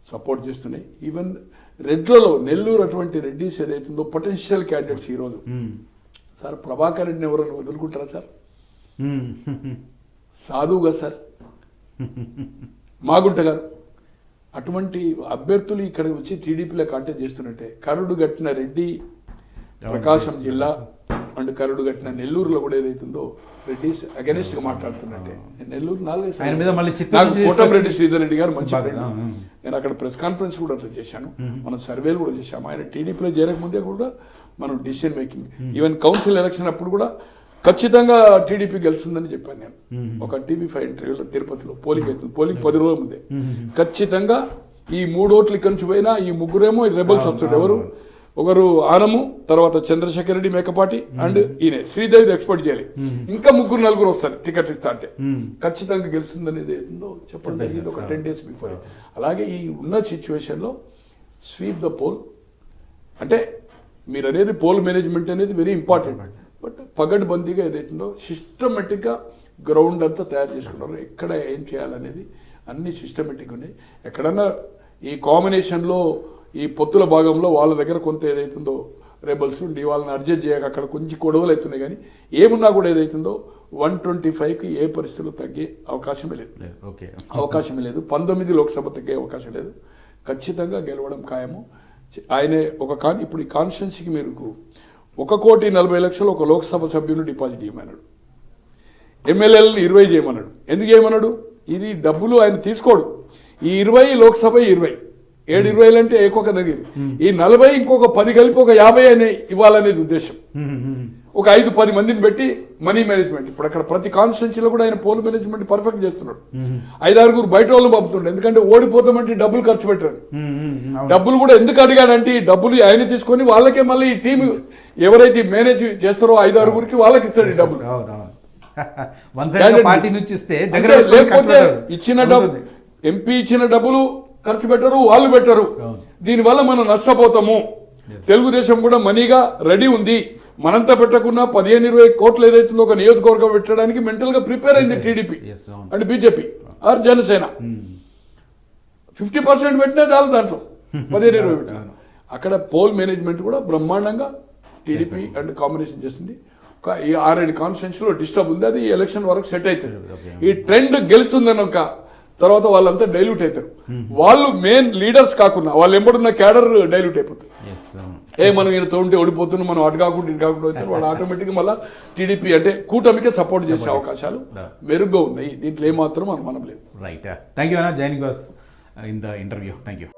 Speaker 2: సపోర్ట్ చేస్తున్నాయి. ఈవెన్ రెడ్లలో నెల్లూరు అటువంటి రెడ్డిస్ ఏదైతుందో పొటెన్షియల్ క్యాండిడేట్స్ ఈరోజు సార్ ప్రభాకర్ రెడ్డిని ఎవరైనా వదులుకుంటారా సార్? సాధువుగా సార్ మాగుంట గారు అటువంటి అభ్యర్థులు ఇక్కడ వచ్చి టీడీపీలో కాంటెస్ట్ చేస్తున్నట్టే కరుడు గట్టిన రెడ్డి ప్రకాశం జిల్లా అండ్ కరుడు గట్టిన నెల్లూరులో కూడా ఏదైతుందో రెడ్డిస్ అగెనిస్ట్ గా మాట్లాడుతున్నట్టే. నెల్లూరు 4 నాకు కోటమిరెడ్డి శ్రీధర్ రెడ్డి గారు మంచి ఫ్రెండ్, నేను అక్కడ ప్రెస్ కాన్ఫరెన్స్ కూడా అట్లా చేశాను, మనం సర్వేలు కూడా చేశాము. ఆయన టీడీపీలో చేరకముందే కూడా మనం decision making even council election అప్పుడు కూడా ఖచ్చితంగా టీడీపీ గెలుస్తుందని చెప్పాను నేను ఒక TV5 ఇంటర్వ్యూలో. తిరుపతిలో పోలింగ్ అవుతుంది, పోలింగ్ 10 రోజుల ముందే ఖచ్చితంగా ఈ 3 ఓట్లు ఇక్కడి నుంచి పోయినా ఈ ముగ్గురేమో రెబల్స్ వస్తుండే, ఎవరు ఒకరు ఆనము, తర్వాత చంద్రశేఖర్ రెడ్డి మేకపాటి అండ్ ఈయన శ్రీదేవి ఎక్స్పెక్ట్ చేయాలి, ఇంకా 3-4 వస్తారు టికెట్ ఇస్తా అంటే ఖచ్చితంగా గెలుస్తుందనేది ఏందో చెప్పడం జరిగింది ఒక 10 days బిఫోర్. అలాగే ఈ ఉన్న సిచ్యువేషన్లో స్వీప్ ద పోల్ అంటే మీరు అనేది పోల్ మేనేజ్మెంట్ అనేది వెరీ ఇంపార్టెంట్, బట్ పగడ్బందీగా ఏదైతుందో సిస్టమేటిక్గా గ్రౌండ్ అంతా తయారు చేసుకున్నారు, ఎక్కడ ఏం చేయాలనేది అన్ని సిస్టమేటిక్గా ఉన్నాయి. ఎక్కడన్నా ఈ కాంబినేషన్లో ఈ పొత్తుల భాగంలో వాళ్ళ దగ్గర కొంత ఏదైతుందో రెబల్స్ ఉండి వాళ్ళని అడ్జస్ట్ చేయక అక్కడ కొంచెం గొడవలు అవుతున్నాయి, కానీ ఏమున్నా కూడా ఏదైతుందో 125కి ఏ పరిస్థితులు తగ్గే అవకాశమే లేదు, అవకాశమే లేదు. 19 లోక్సభ తగ్గే అవకాశం లేదు, ఖచ్చితంగా గెలవడం ఖాయము. ఆయనే ఇప్పుడు ఈ కాన్స్టిట్యున్సీకి మీరు 1,40,00,000 ఒక లోక్సభ సభ్యుని డిపాజిట్ చేయమన్నాడు, ఎమ్మెల్యేలను 20 చేయమన్నాడు. ఎందుకు చేయమన్నాడు? ఇది డబ్బులు ఆయన తీసుకోడు, ఈ 20 లోక్సభ 20 7-20 అంటే ఎక్కువ తగ్గింది, ఈ 40 ఇంకొక 10 కలిపి ఒక 50 అనే ఇవ్వాలనేది ఉద్దేశం. ఒక 5-10 మందిని పెట్టి మనీ మేనేజ్మెంట్ ఇప్పుడు అక్కడ ప్రతి కాన్స్టిట్యున్సీలో కూడా ఆయన పోల్ మేనేజ్మెంట్ పర్ఫెక్ట్ చేస్తున్నాడు. 5-6 బయట వాళ్ళు పంపుతుండే, ఎందుకంటే ఓడిపోతామంటే డబ్బులు ఖర్చు పెట్టారు. డబ్బులు కూడా ఎందుకు అడిగాడంటే ఈ డబ్బులు ఆయన తీసుకొని వాళ్ళకే మళ్ళీ ఈ టీం ఎవరైతే మేనేజ్ చేస్తారో 5-6 వాళ్ళకి ఇస్తాడు ఈ డబ్బులు. లేకపోతే ఇచ్చిన డబ్బు ఎంపీ ఇచ్చిన డబ్బులు ఖర్చు పెట్టరు, వాళ్ళు పెట్టరు, దీనివల్ల మనం నష్టపోతాము. తెలుగుదేశం కూడా మనీగా రెడీ ఉంది, మనంతా పెట్టకుండా 15-20 కోట్లు ఏదైతుందో ఒక నియోజకవర్గం పెట్టడానికి మెంటల్గా ప్రిపేర్ అయింది TDP and BJP or Janasena. 50% పెట్టినా చాలు, దాంట్లో 15-20 పెట్టినా. అక్కడ పోల్ మేనేజ్మెంట్ కూడా బ్రహ్మాండంగా టీడీపీ అండ్ కాంబినేషన్ చేస్తుంది. 6-7 కాన్స్టిట్యున్సీలో డిస్టర్బ్ ఉంది, అది ఎలక్షన్ వరకు సెట్ అవుతుంది. ఈ ట్రెండ్ గెలుస్తుందని ఒక తర్వాత వాళ్ళంతా డైల్యూట్ అవుతారు, వాళ్ళు మెయిన్ లీడర్స్ కాకుండా వాళ్ళు ఎంబడున్న క్యాడర్ డైల్యూట్ అయిపోతారు. మనం ఈయనతో ఉంటే ఓడిపోతున్నాం, మనం అటు కాకుండా ఇటు కాకుండా అవుతారు, వాళ్ళు ఆటోమేటిక్గా మళ్ళీ టీడీపీ అంటే కూటమికే సపోర్ట్ చేసే అవకాశాలు మెరుగ్గా ఉన్నాయి. దీంట్లో ఏమాత్రం అనుమానం లేదు.
Speaker 1: Right, thank you joining us in the interview. Thank you.